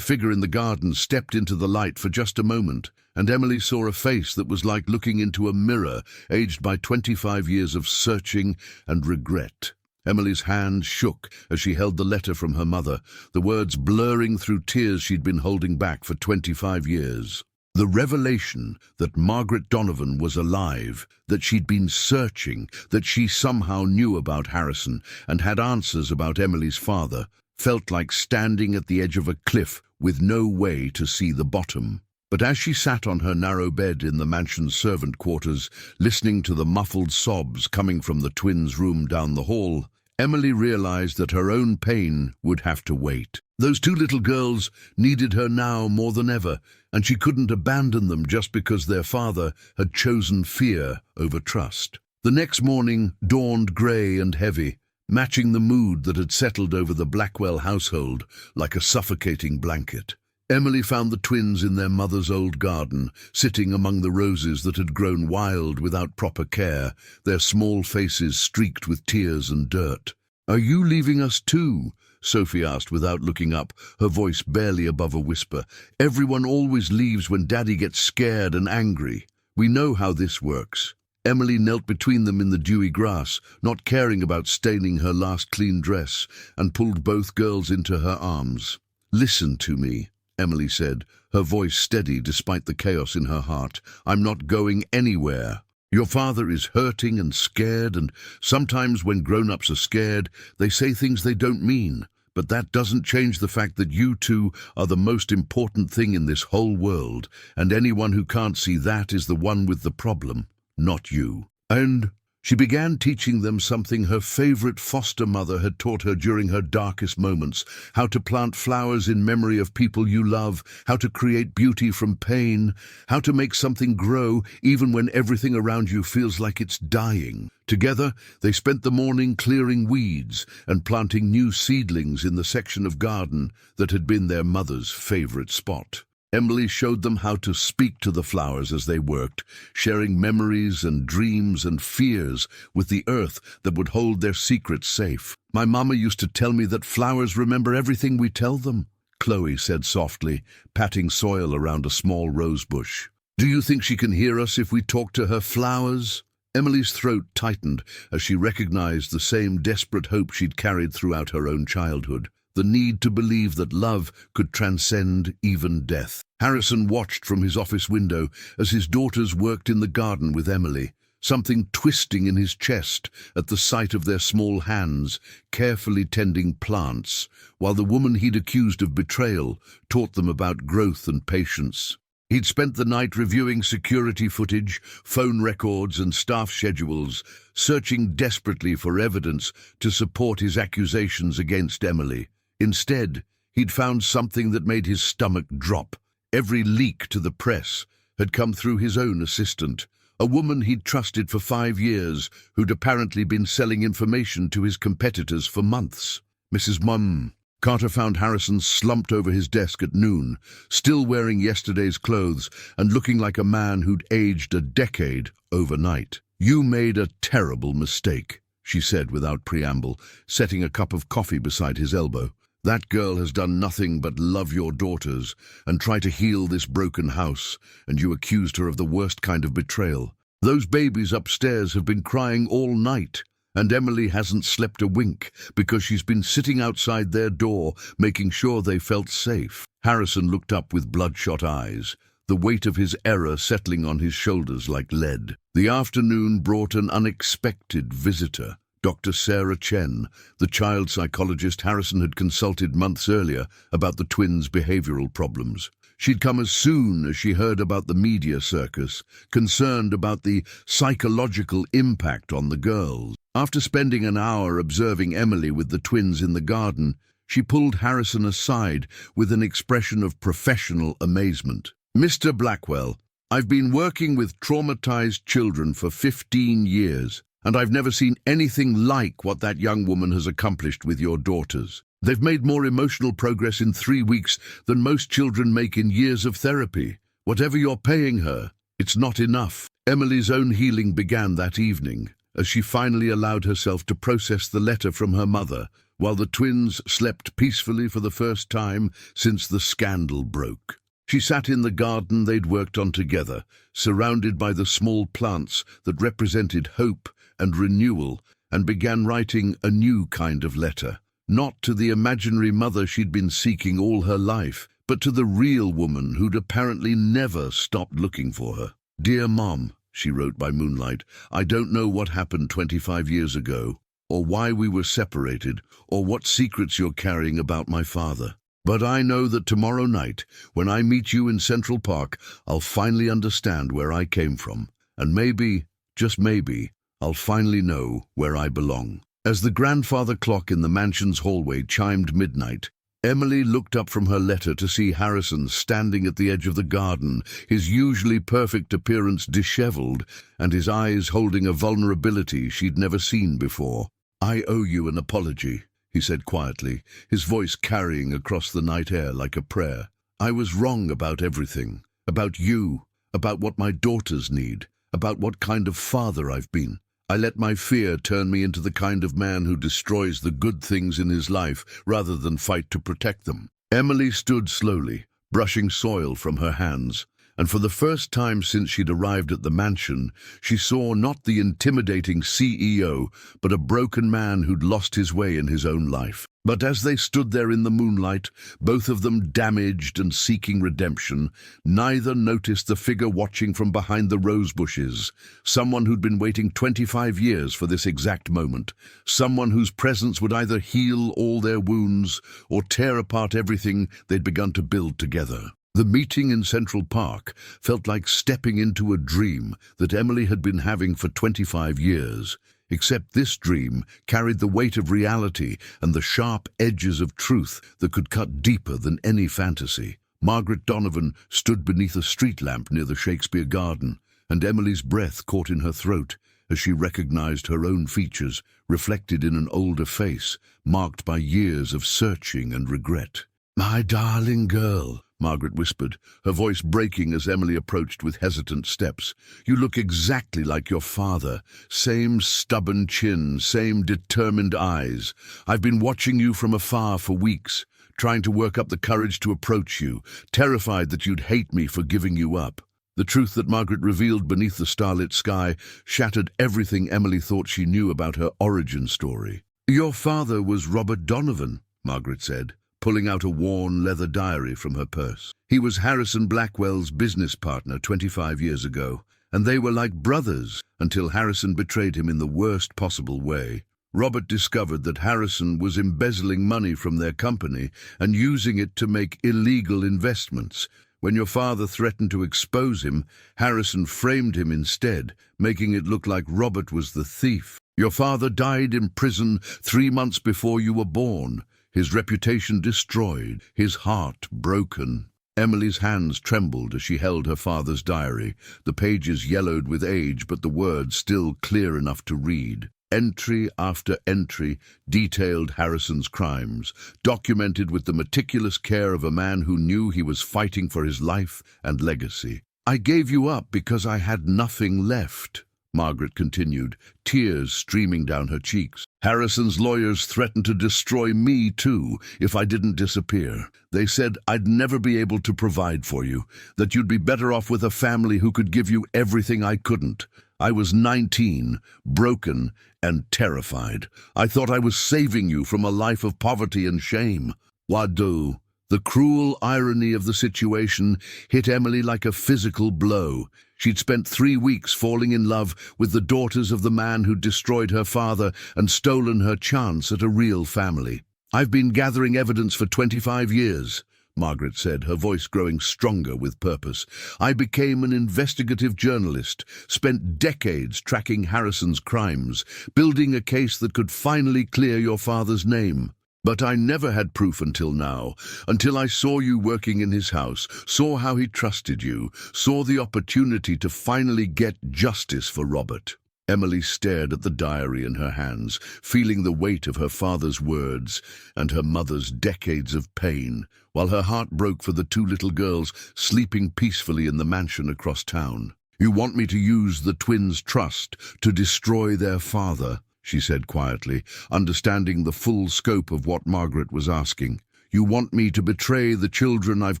figure in the garden stepped into the light for just a moment, and Emily saw a face that was like looking into a mirror, aged by 25 years of searching and regret. Emily's hand shook as she held the letter from her mother, the words blurring through tears she'd been holding back for 25 years. The revelation that Margaret Donovan was alive, that she'd been searching, that she somehow knew about Harrison and had answers about Emily's father, felt like standing at the edge of a cliff with no way to see the bottom. But as she sat on her narrow bed in the mansion's servant quarters, listening to the muffled sobs coming from the twins' room down the hall, Emily realized that her own pain would have to wait. Those 2 little girls needed her now more than ever, and she couldn't abandon them just because their father had chosen fear over trust. The next morning dawned grey and heavy, matching the mood that had settled over the Blackwell household like a suffocating blanket. Emily found the twins in their mother's old garden, sitting among the roses that had grown wild without proper care, their small faces streaked with tears and dirt. "Are you leaving us too?" Sophie asked without looking up, her voice barely above a whisper. "Everyone always leaves when Daddy gets scared and angry. We know how this works." Emily knelt between them in the dewy grass, not caring about staining her last clean dress, and pulled both girls into her arms. "Listen to me," Emily said, her voice steady despite the chaos in her heart. "I'm not going anywhere. Your father is hurting and scared, and sometimes when grown-ups are scared, they say things they don't mean. but that doesn't change the fact that you two are the most important thing in this whole world, and anyone who can't see that is the one with the problem, not you. And she began teaching them something her favorite foster mother had taught her during her darkest moments: how to plant flowers in memory of people you love, how to create beauty from pain, how to make something grow even when everything around you feels like it's dying. Together, they spent the morning clearing weeds and planting new seedlings in the section of garden that had been their mother's favorite spot. Emily showed them how to speak to the flowers as they worked, sharing memories and dreams and fears with the earth that would hold their secrets safe. "My mama used to tell me that flowers remember everything we tell them," Chloe said softly, patting soil around a small rose bush. "Do you think she can hear us if we talk to her flowers?" Emily's throat tightened as she recognized the same desperate hope she'd carried throughout her own childhood. The need to believe that love could transcend even death. Harrison watched from his office window as his daughters worked in the garden with Emily, something twisting in his chest at the sight of their small hands carefully tending plants, while the woman he'd accused of betrayal taught them about growth and patience. He'd spent the night reviewing security footage, phone records, and staff schedules, searching desperately for evidence to support his accusations against Emily. Instead, he'd found something that made his stomach drop. Every leak to the press had come through his own assistant, a woman he'd trusted for 5 years, who'd apparently been selling information to his competitors for months. Mrs. Mum. Carter found Harrison slumped over his desk at noon, still wearing yesterday's clothes and looking like a man who'd aged a decade overnight. "You made a terrible mistake," she said without preamble, setting a cup of coffee beside his elbow. "That girl has done nothing but love your daughters and try to heal this broken house, and you accused her of the worst kind of betrayal. Those babies upstairs have been crying all night, and Emily hasn't slept a wink because she's been sitting outside their door making sure they felt safe." Harrison looked up with bloodshot eyes, the weight of his error settling on his shoulders like lead. The afternoon brought an unexpected visitor. Dr. Sarah Chen, the child psychologist Harrison had consulted months earlier about the twins' behavioral problems. She'd come as soon as she heard about the media circus, concerned about the psychological impact on the girls. After spending an hour observing Emily with the twins in the garden, she pulled Harrison aside with an expression of professional amazement. "Mr. Blackwell, I've been working with traumatized children for 15 years. And I've never seen anything like what that young woman has accomplished with your daughters. They've made more emotional progress in 3 weeks than most children make in years of therapy. Whatever you're paying her, it's not enough." Emily's own healing began that evening, as she finally allowed herself to process the letter from her mother, while the twins slept peacefully for the first time since the scandal broke. She sat in the garden they'd worked on together, surrounded by the small plants that represented hope and renewal, and began writing a new kind of letter, not to the imaginary mother she'd been seeking all her life, but to the real woman who'd apparently never stopped looking for her. "Dear Mom," she wrote by moonlight, "I don't know what happened 25 years ago, or why we were separated, or what secrets you're carrying about my father. But I know that tomorrow night, when I meet you in Central Park, I'll finally understand where I came from, and maybe, just maybe, I'll finally know where I belong." As the grandfather clock in the mansion's hallway chimed midnight, Emily looked up from her letter to see Harrison standing at the edge of the garden, his usually perfect appearance disheveled, and his eyes holding a vulnerability she'd never seen before. "I owe you an apology," he said quietly, his voice carrying across the night air like a prayer. "I was wrong about everything, about you, about what my daughters need, about what kind of father I've been. I let my fear turn me into the kind of man who destroys the good things in his life rather than fight to protect them." Emily stood slowly, brushing soil from her hands, And for the first time since she'd arrived at the mansion, she saw not the intimidating CEO, but a broken man who'd lost his way in his own life. But as they stood there in the moonlight, both of them damaged and seeking redemption, neither noticed the figure watching from behind the rose bushes, someone who'd been waiting 25 years for this exact moment, someone whose presence would either heal all their wounds or tear apart everything they'd begun to build together. The meeting in Central Park felt like stepping into a dream that Emily had been having for 25 years, except this dream carried the weight of reality and the sharp edges of truth that could cut deeper than any fantasy. Margaret Donovan stood beneath a street lamp near the Shakespeare Garden, and Emily's breath caught in her throat as she recognized her own features reflected in an older face, marked by years of searching and regret. "My darling girl," Margaret whispered, her voice breaking as Emily approached with hesitant steps. "You look exactly like your father. Same stubborn chin, same determined eyes. I've been watching you from afar for weeks, trying to work up the courage to approach you, terrified that you'd hate me for giving you up." The truth that Margaret revealed beneath the starlit sky shattered everything Emily thought she knew about her origin story. "Your father was Robert Donovan," Margaret said, pulling out a worn leather diary from her purse. "He was Harrison Blackwell's business partner 25 years ago, and they were like brothers until Harrison betrayed him in the worst possible way. Robert discovered that Harrison was embezzling money from their company and using it to make illegal investments. When your father threatened to expose him, Harrison framed him instead, making it look like Robert was the thief. Your father died in prison 3 months before you were born. His reputation destroyed, his heart broken." Emily's hands trembled as she held her father's diary, the pages yellowed with age but the words still clear enough to read. Entry after entry detailed Harrison's crimes, documented with the meticulous care of a man who knew he was fighting for his life and legacy. "I gave you up because I had nothing left," Margaret continued, tears streaming down her cheeks. "Harrison's lawyers threatened to destroy me too if I didn't disappear. They said I'd never be able to provide for you, that you'd be better off with a family who could give you everything I couldn't. I was 19, broken and terrified. I thought I was saving you from a life of poverty and shame." Wado. The cruel irony of the situation hit Emily like a physical blow. She'd spent 3 weeks falling in love with the daughters of the man who'd destroyed her father and stolen her chance at a real family. "I've been gathering evidence for 25 years, Margaret said, her voice growing stronger with purpose. "I became an investigative journalist, spent decades tracking Harrison's crimes, building a case that could finally clear your father's name. But I never had proof until now, until I saw you working in his house, saw how he trusted you, saw the opportunity to finally get justice for Robert." Emily stared at the diary in her hands, feeling the weight of her father's words and her mother's decades of pain, while her heart broke for the 2 little girls sleeping peacefully in the mansion across town. "You want me to use the twins' trust to destroy their father," she said quietly, understanding the full scope of what Margaret was asking. "You want me to betray the children I've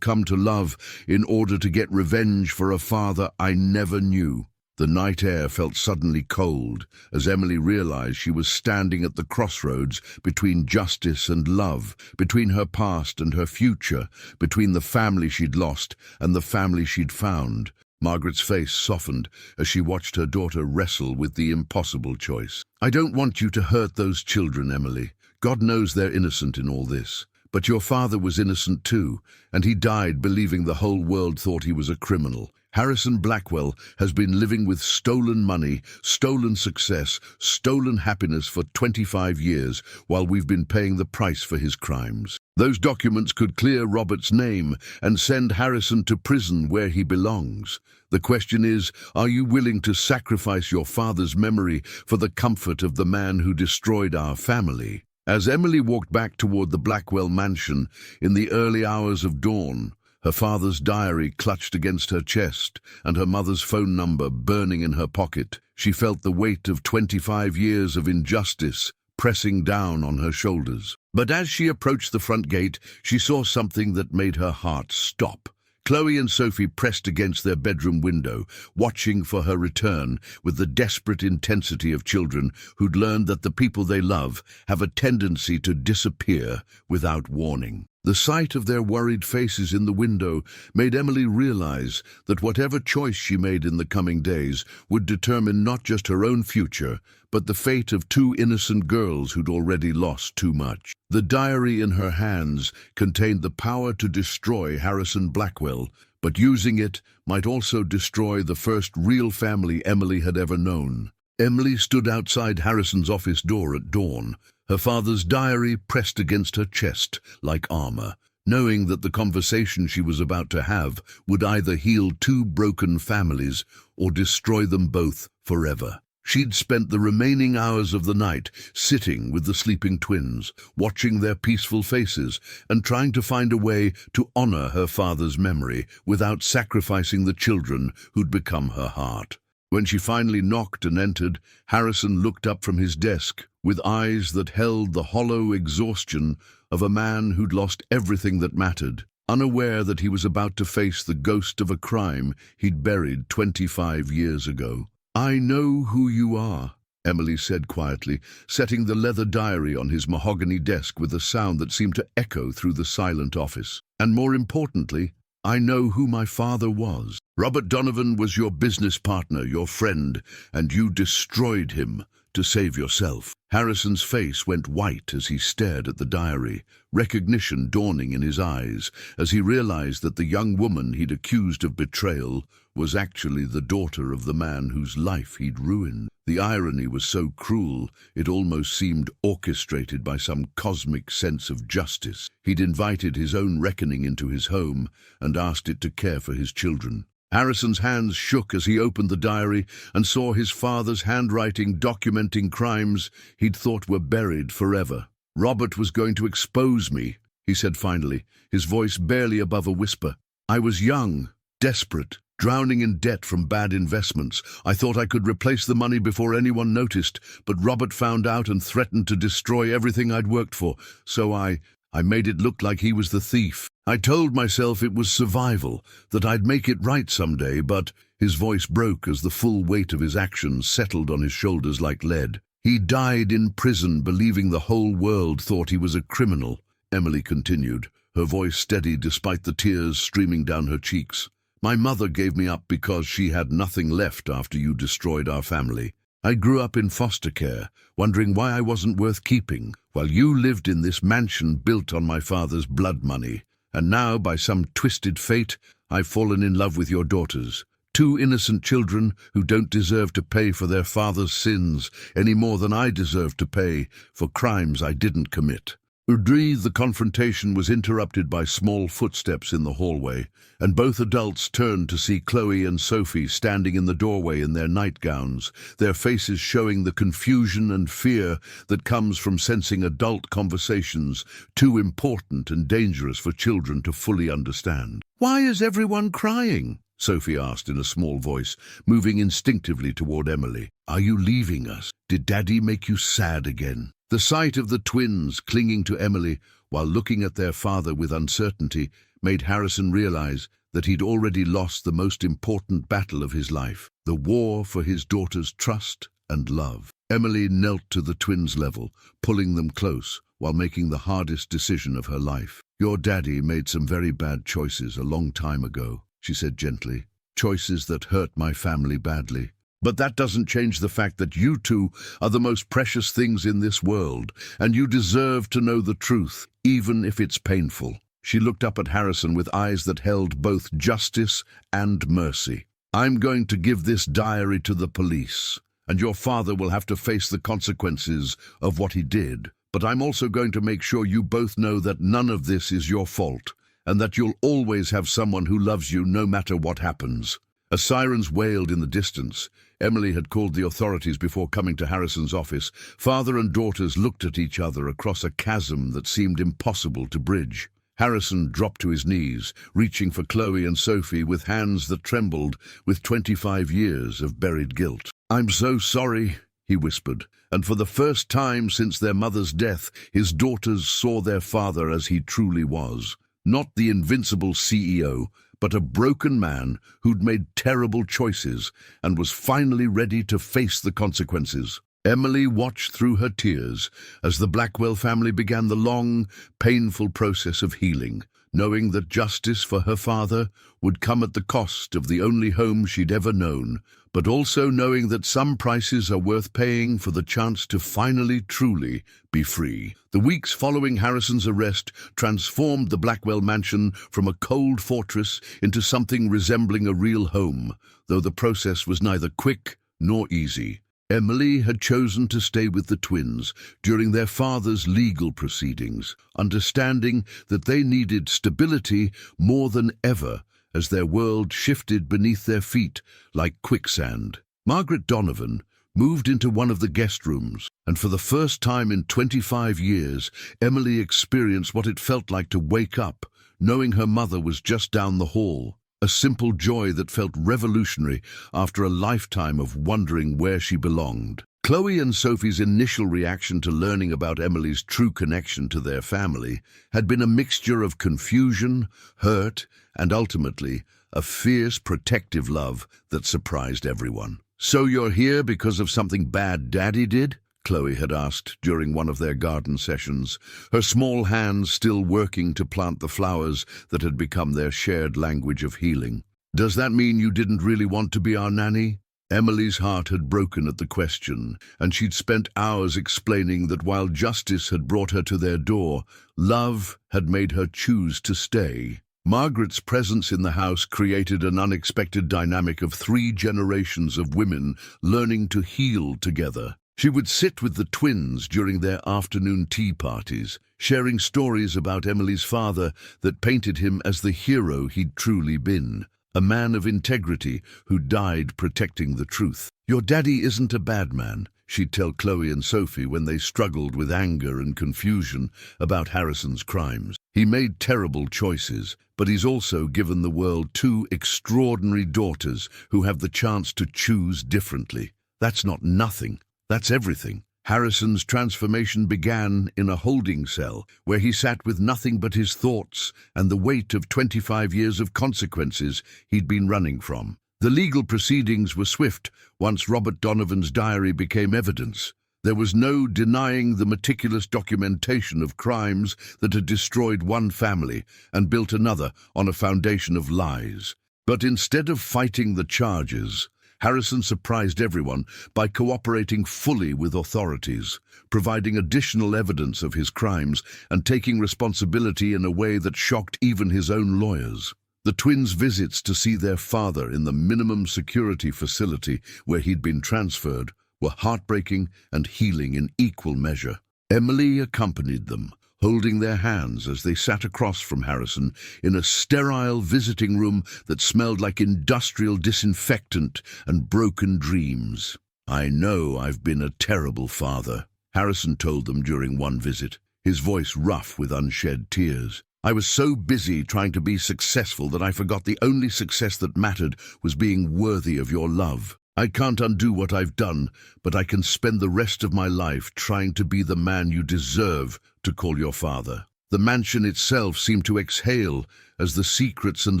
come to love in order to get revenge for a father I never knew." The night air felt suddenly cold as Emily realized she was standing at the crossroads between justice and love, between her past and her future, between the family she'd lost and the family she'd found. Margaret's face softened as she watched her daughter wrestle with the impossible choice. "I don't want you to hurt those children, Emily. God knows they're innocent in all this. But your father was innocent too, and he died believing the whole world thought he was a criminal. Harrison Blackwell has been living with stolen money, stolen success, stolen happiness for 25 years while we've been paying the price for his crimes. Those documents could clear Robert's name and send Harrison to prison where he belongs. The question is, are you willing to sacrifice your father's memory for the comfort of the man who destroyed our family?" As Emily walked back toward the Blackwell mansion in the early hours of dawn, her father's diary clutched against her chest and her mother's phone number burning in her pocket, she felt the weight of 25 years of injustice pressing down on her shoulders. But as she approached the front gate, she saw something that made her heart stop. Chloe and Sophie pressed against their bedroom window, watching for her return with the desperate intensity of children who'd learned that the people they love have a tendency to disappear without warning. The sight of their worried faces in the window made Emily realize that whatever choice she made in the coming days would determine not just her own future, but the fate of two innocent girls who'd already lost too much. The diary in her hands contained the power to destroy Harrison Blackwell, but using it might also destroy the first real family Emily had ever known. Emily stood outside Harrison's office door at dawn, her father's diary pressed against her chest like armor, knowing that the conversation she was about to have would either heal two broken families or destroy them both forever. She'd spent the remaining hours of the night sitting with the sleeping twins, watching their peaceful faces and trying to find a way to honor her father's memory without sacrificing the children who'd become her heart. When she finally knocked and entered, Harrison looked up from his desk with eyes that held the hollow exhaustion of a man who'd lost everything that mattered, unaware that he was about to face the ghost of a crime he'd buried 25 years ago. "I know who you are," Emily said quietly, setting the leather diary on his mahogany desk with a sound that seemed to echo through the silent office. "And more importantly, I know who my father was. Robert Donovan was your business partner, your friend, and you destroyed him to save yourself." Harrison's face went white as he stared at the diary, recognition dawning in his eyes as he realized that the young woman he'd accused of betrayal was actually the daughter of the man whose life he'd ruined. The irony was so cruel, it almost seemed orchestrated by some cosmic sense of justice. He'd invited his own reckoning into his home and asked it to care for his children. Harrison's hands shook as he opened the diary and saw his father's handwriting documenting crimes he'd thought were buried forever. "Robert was going to expose me," he said finally, his voice barely above a whisper. "I was young, desperate, drowning in debt from bad investments. I thought I could replace the money before anyone noticed, but Robert found out and threatened to destroy everything I'd worked for, so I made it look like he was the thief. I told myself it was survival, that I'd make it right someday, but—" His voice broke as the full weight of his actions settled on his shoulders like lead. "He died in prison believing the whole world thought he was a criminal," Emily continued, her voice steady despite the tears streaming down her cheeks. "My mother gave me up because she had nothing left after you destroyed our family. I grew up in foster care, wondering why I wasn't worth keeping, while you lived in this mansion built on my father's blood money. And now, by some twisted fate, I've fallen in love with your daughters. Two innocent children who don't deserve to pay for their father's sins any more than I deserve to pay for crimes I didn't commit." The confrontation was interrupted by small footsteps in the hallway, and both adults turned to see Chloe and Sophie standing in the doorway in their nightgowns, their faces showing the confusion and fear that comes from sensing adult conversations too important and dangerous for children to fully understand. "Why is everyone crying?" Sophie asked in a small voice, moving instinctively toward Emily. "Are you leaving us? Did Daddy make you sad again?" The sight of the twins clinging to Emily while looking at their father with uncertainty made Harrison realize that he'd already lost the most important battle of his life, the war for his daughter's trust and love. Emily knelt to the twins' level, pulling them close while making the hardest decision of her life. "Your daddy made some very bad choices a long time ago," she said gently. "Choices that hurt my family badly. But that doesn't change the fact that you two are the most precious things in this world, and you deserve to know the truth, even if it's painful." She looked up at Harrison with eyes that held both justice and mercy. "I'm going to give this diary to the police, and your father will have to face the consequences of what he did. But I'm also going to make sure you both know that none of this is your fault, and that you'll always have someone who loves you no matter what happens." As sirens wailed in the distance, Emily had called the authorities before coming to Harrison's office. Father and daughters looked at each other across a chasm that seemed impossible to bridge. Harrison dropped to his knees, reaching for Chloe and Sophie with hands that trembled with 25 years of buried guilt. "I'm so sorry," he whispered, and for the first time since their mother's death, his daughters saw their father as he truly was. Not the invincible CEO, but a broken man who'd made terrible choices and was finally ready to face the consequences. Emily watched through her tears as the Blackwell family began the long, painful process of healing, knowing that justice for her father would come at the cost of the only home she'd ever known, but also knowing that some prices are worth paying for the chance to finally, truly be free. The weeks following Harrison's arrest transformed the Blackwell mansion from a cold fortress into something resembling a real home, though the process was neither quick nor easy. Emily had chosen to stay with the twins during their father's legal proceedings, understanding that they needed stability more than ever as their world shifted beneath their feet like quicksand. Margaret Donovan moved into one of the guest rooms, and for the first time in 25 years, Emily experienced what it felt like to wake up, knowing her mother was just down the hall. A simple joy that felt revolutionary after a lifetime of wondering where she belonged. Chloe and Sophie's initial reaction to learning about Emily's true connection to their family had been a mixture of confusion, hurt, and ultimately a fierce, protective love that surprised everyone. "So you're here because of something bad Daddy did?" Chloe had asked during one of their garden sessions, her small hands still working to plant the flowers that had become their shared language of healing. "Does that mean you didn't really want to be our nanny?" Emily's heart had broken at the question, and she'd spent hours explaining that while justice had brought her to their door, love had made her choose to stay. Margaret's presence in the house created an unexpected dynamic of 3 generations of women learning to heal together. She would sit with the twins during their afternoon tea parties, sharing stories about Emily's father that painted him as the hero he'd truly been, a man of integrity who died protecting the truth. "Your daddy isn't a bad man," she'd tell Chloe and Sophie when they struggled with anger and confusion about Harrison's crimes. "He made terrible choices, but he's also given the world 2 extraordinary daughters who have the chance to choose differently. That's not nothing. That's everything." Harrison's transformation began in a holding cell, where he sat with nothing but his thoughts and the weight of 25 years of consequences he'd been running from. The legal proceedings were swift once Robert Donovan's diary became evidence. There was no denying the meticulous documentation of crimes that had destroyed one family and built another on a foundation of lies. But instead of fighting the charges, Harrison surprised everyone by cooperating fully with authorities, providing additional evidence of his crimes and taking responsibility in a way that shocked even his own lawyers. The twins' visits to see their father in the minimum security facility where he'd been transferred were heartbreaking and healing in equal measure. Emily accompanied them, holding their hands as they sat across from Harrison in a sterile visiting room that smelled like industrial disinfectant and broken dreams. "I know I've been a terrible father," Harrison told them during one visit, his voice rough with unshed tears. "I was so busy trying to be successful that I forgot the only success that mattered was being worthy of your love. I can't undo what I've done, but I can spend the rest of my life trying to be the man you deserve to call your father." The mansion itself seemed to exhale as the secrets and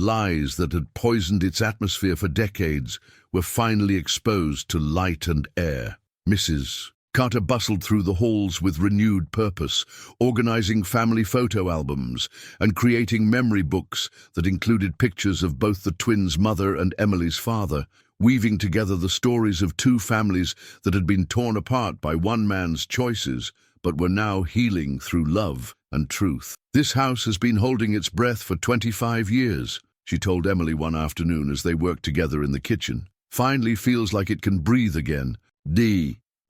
lies that had poisoned its atmosphere for decades were finally exposed to light and air. Mrs. Carter bustled through the halls with renewed purpose, organizing family photo albums and creating memory books that included pictures of both the twins' mother and Emily's father, weaving together the stories of 2 families that had been torn apart by one man's choices, but were now healing through love and truth. "This house has been holding its breath for 25 years, she told Emily one afternoon as they worked together in the kitchen. "Finally feels like it can breathe again."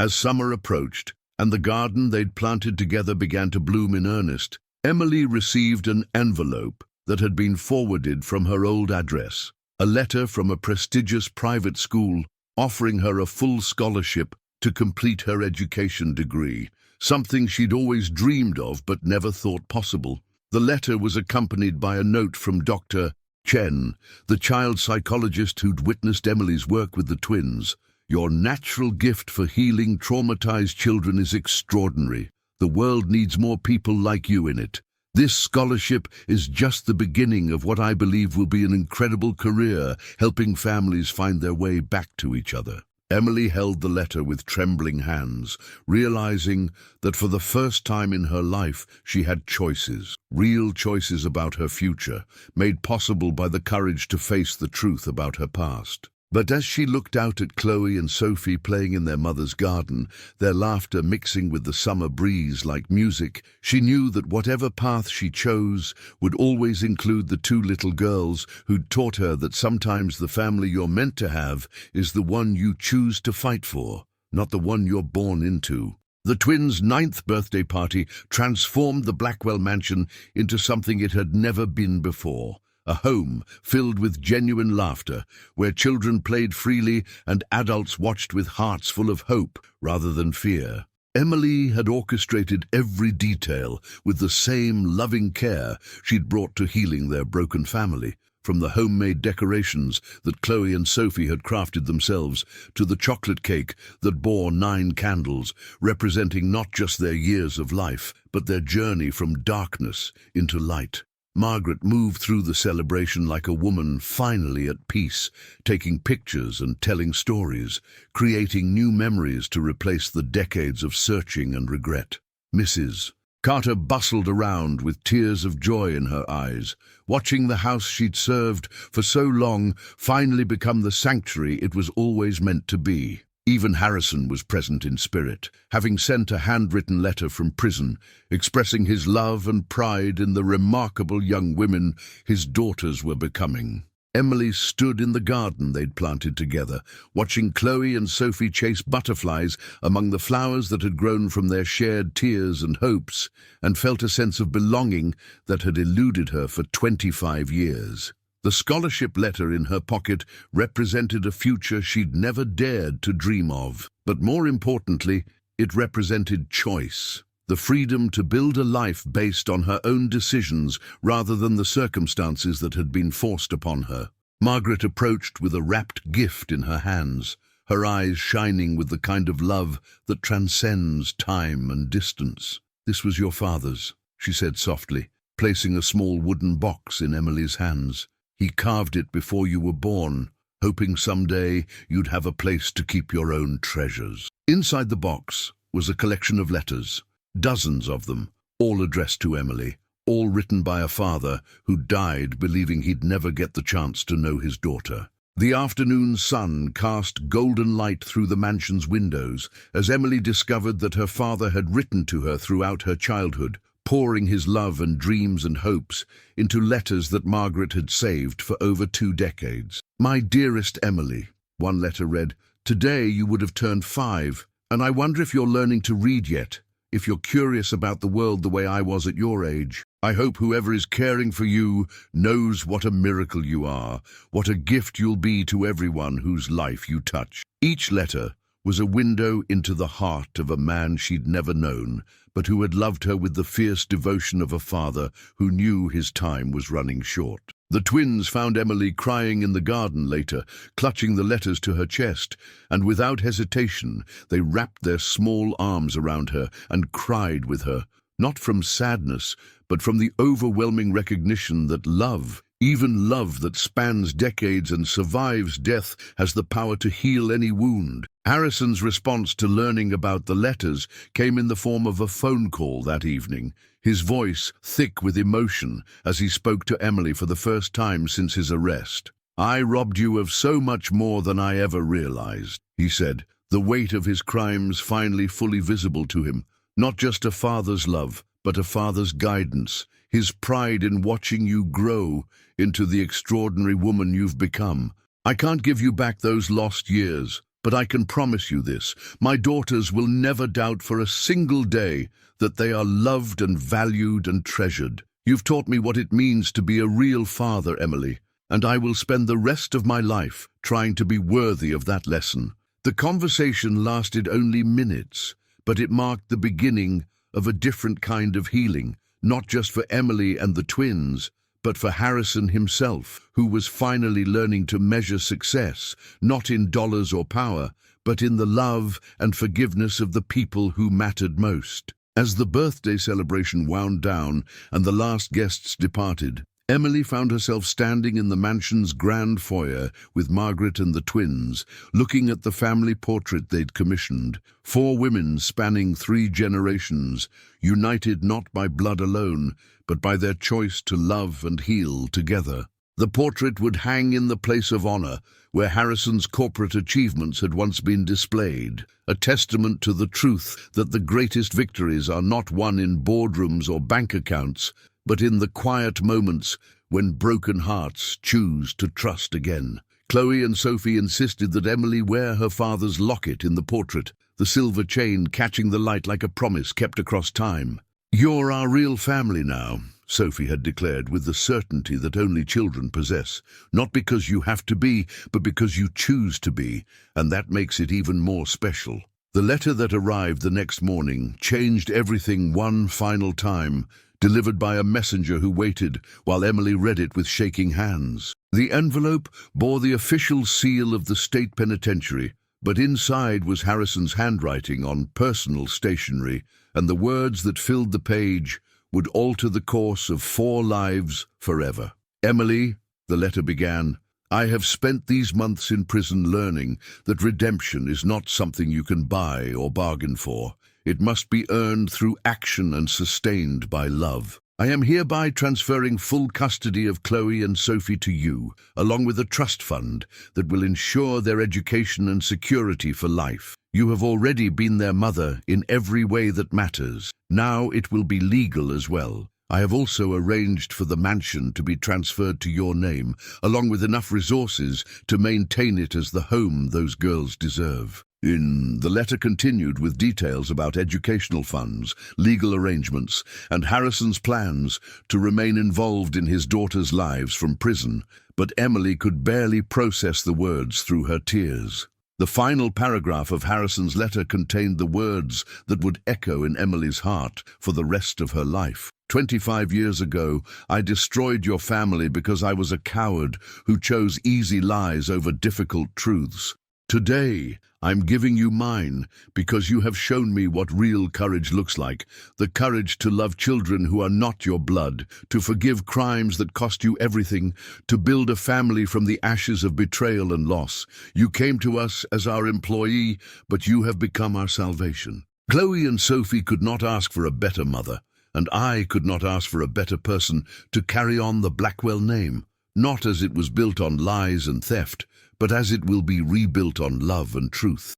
As summer approached, and the garden they'd planted together began to bloom in earnest, Emily received an envelope that had been forwarded from her old address. A letter from a prestigious private school offering her a full scholarship to complete her education degree, something she'd always dreamed of but never thought possible. The letter was accompanied by a note from Dr. Chen, the child psychologist who'd witnessed Emily's work with the twins. "Your natural gift for healing traumatized children is extraordinary. The world needs more people like you in it. This scholarship is just the beginning of what I believe will be an incredible career, helping families find their way back to each other." Emily held the letter with trembling hands, realizing that for the first time in her life she had choices, real choices about her future, made possible by the courage to face the truth about her past. But as she looked out at Chloe and Sophie playing in their mother's garden, their laughter mixing with the summer breeze like music, she knew that whatever path she chose would always include the two little girls who'd taught her that sometimes the family you're meant to have is the one you choose to fight for, not the one you're born into. The twins' 9th birthday party transformed the Blackwell mansion into something it had never been before. A home filled with genuine laughter, where children played freely and adults watched with hearts full of hope rather than fear. Emily had orchestrated every detail with the same loving care she'd brought to healing their broken family, from the homemade decorations that Chloe and Sophie had crafted themselves to the chocolate cake that bore 9 candles, representing not just their years of life, but their journey from darkness into light. Margaret moved through the celebration like a woman finally at peace, taking pictures and telling stories, creating new memories to replace the decades of searching and regret. Mrs. Carter bustled around with tears of joy in her eyes, watching the house she'd served for so long finally become the sanctuary it was always meant to be. Even Harrison was present in spirit, having sent a handwritten letter from prison, expressing his love and pride in the remarkable young women his daughters were becoming. Emily stood in the garden they'd planted together, watching Chloe and Sophie chase butterflies among the flowers that had grown from their shared tears and hopes, and felt a sense of belonging that had eluded her for 25 years. The scholarship letter in her pocket represented a future she'd never dared to dream of. But more importantly, it represented choice, the freedom to build a life based on her own decisions rather than the circumstances that had been forced upon her. Margaret approached with a wrapped gift in her hands, her eyes shining with the kind of love that transcends time and distance. "This was your father's," she said softly, placing a small wooden box in Emily's hands. "He carved it before you were born, hoping someday you'd have a place to keep your own treasures." Inside the box was a collection of letters, dozens of them, all addressed to Emily, all written by a father who died believing he'd never get the chance to know his daughter. The afternoon sun cast golden light through the mansion's windows as Emily discovered that her father had written to her throughout her childhood, pouring his love and dreams and hopes into letters that Margaret had saved for over 2 decades. "My dearest Emily," one letter read, "today you would have turned 5, and I wonder if you're learning to read yet, if you're curious about the world the way I was at your age. I hope whoever is caring for you knows what a miracle you are, what a gift you'll be to everyone whose life you touch." Each letter was a window into the heart of a man she'd never known, but who had loved her with the fierce devotion of a father who knew his time was running short. The twins found Emily crying in the garden later, clutching the letters to her chest, and without hesitation they wrapped their small arms around her and cried with her, not from sadness, but from the overwhelming recognition that love, even love that spans decades and survives death, has the power to heal any wound. Harrison's response to learning about the letters came in the form of a phone call that evening, his voice thick with emotion as he spoke to Emily for the first time since his arrest. "I robbed you of so much more than I ever realized," he said, the weight of his crimes finally fully visible to him. Not just a father's love, but a father's guidance, his pride in watching you grow into the extraordinary woman you've become. "I can't give you back those lost years, but I can promise you this: my daughters will never doubt for a single day that they are loved and valued and treasured. You've taught me what it means to be a real father, Emily, and I will spend the rest of my life trying to be worthy of that lesson." The conversation lasted only minutes, but it marked the beginning of a different kind of healing, not just for Emily and the twins, but for Harrison himself, who was finally learning to measure success, not in dollars or power, but in the love and forgiveness of the people who mattered most. As the birthday celebration wound down and the last guests departed, Emily found herself standing in the mansion's grand foyer with Margaret and the twins, looking at the family portrait they'd commissioned. 4 women spanning 3 generations, united not by blood alone, but by their choice to love and heal together. The portrait would hang in the place of honor, where Harrison's corporate achievements had once been displayed, a testament to the truth that the greatest victories are not won in boardrooms or bank accounts, but in the quiet moments when broken hearts choose to trust again. Chloe and Sophie insisted that Emily wear her father's locket in the portrait, the silver chain catching the light like a promise kept across time. "You're our real family now," Sophie had declared with the certainty that only children possess, not because you have to be, but because you choose to be, and that makes it even more special. The letter that arrived the next morning changed everything one final time, delivered by a messenger who waited while Emily read it with shaking hands. The envelope bore the official seal of the state penitentiary, but inside was Harrison's handwriting on personal stationery, and the words that filled the page would alter the course of 4 lives forever. "Emily," the letter began, "I have spent these months in prison learning that redemption is not something you can buy or bargain for. It must be earned through action and sustained by love. I am hereby transferring full custody of Chloe and Sophie to you, along with a trust fund that will ensure their education and security for life. You have already been their mother in every way that matters. Now it will be legal as well. I have also arranged for the mansion to be transferred to your name, along with enough resources to maintain it as the home those girls deserve." The letter continued with details about educational funds, legal arrangements, and Harrison's plans to remain involved in his daughters' lives from prison, but Emily could barely process the words through her tears. The final paragraph of Harrison's letter contained the words that would echo in Emily's heart for the rest of her life. 25 years ago, I destroyed your family because I was a coward who chose easy lies over difficult truths. Today, I'm giving you mine because you have shown me what real courage looks like, the courage to love children who are not your blood, to forgive crimes that cost you everything, to build a family from the ashes of betrayal and loss. You came to us as our employee, but you have become our salvation. Chloe and Sophie could not ask for a better mother, and I could not ask for a better person to carry on the Blackwell name, not as it was built on lies and theft, but as it will be rebuilt on love and truth.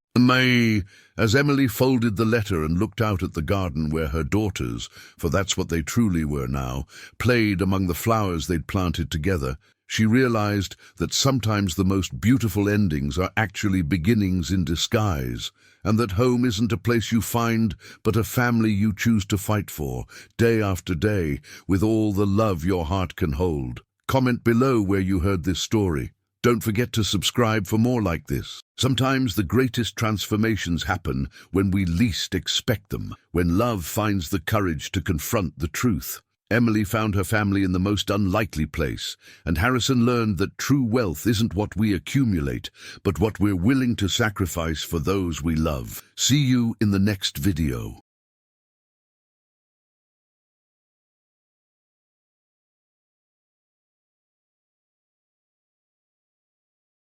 As Emily folded the letter and looked out at the garden where her daughters, for that's what they truly were now, played among the flowers they'd planted together, she realized that sometimes the most beautiful endings are actually beginnings in disguise, and that home isn't a place you find, but a family you choose to fight for, day after day, with all the love your heart can hold. Comment below where you heard this story. Don't forget to subscribe for more like this. Sometimes the greatest transformations happen when we least expect them, when love finds the courage to confront the truth. Emily found her family in the most unlikely place, and Harrison learned that true wealth isn't what we accumulate, but what we're willing to sacrifice for those we love. See you in the next video.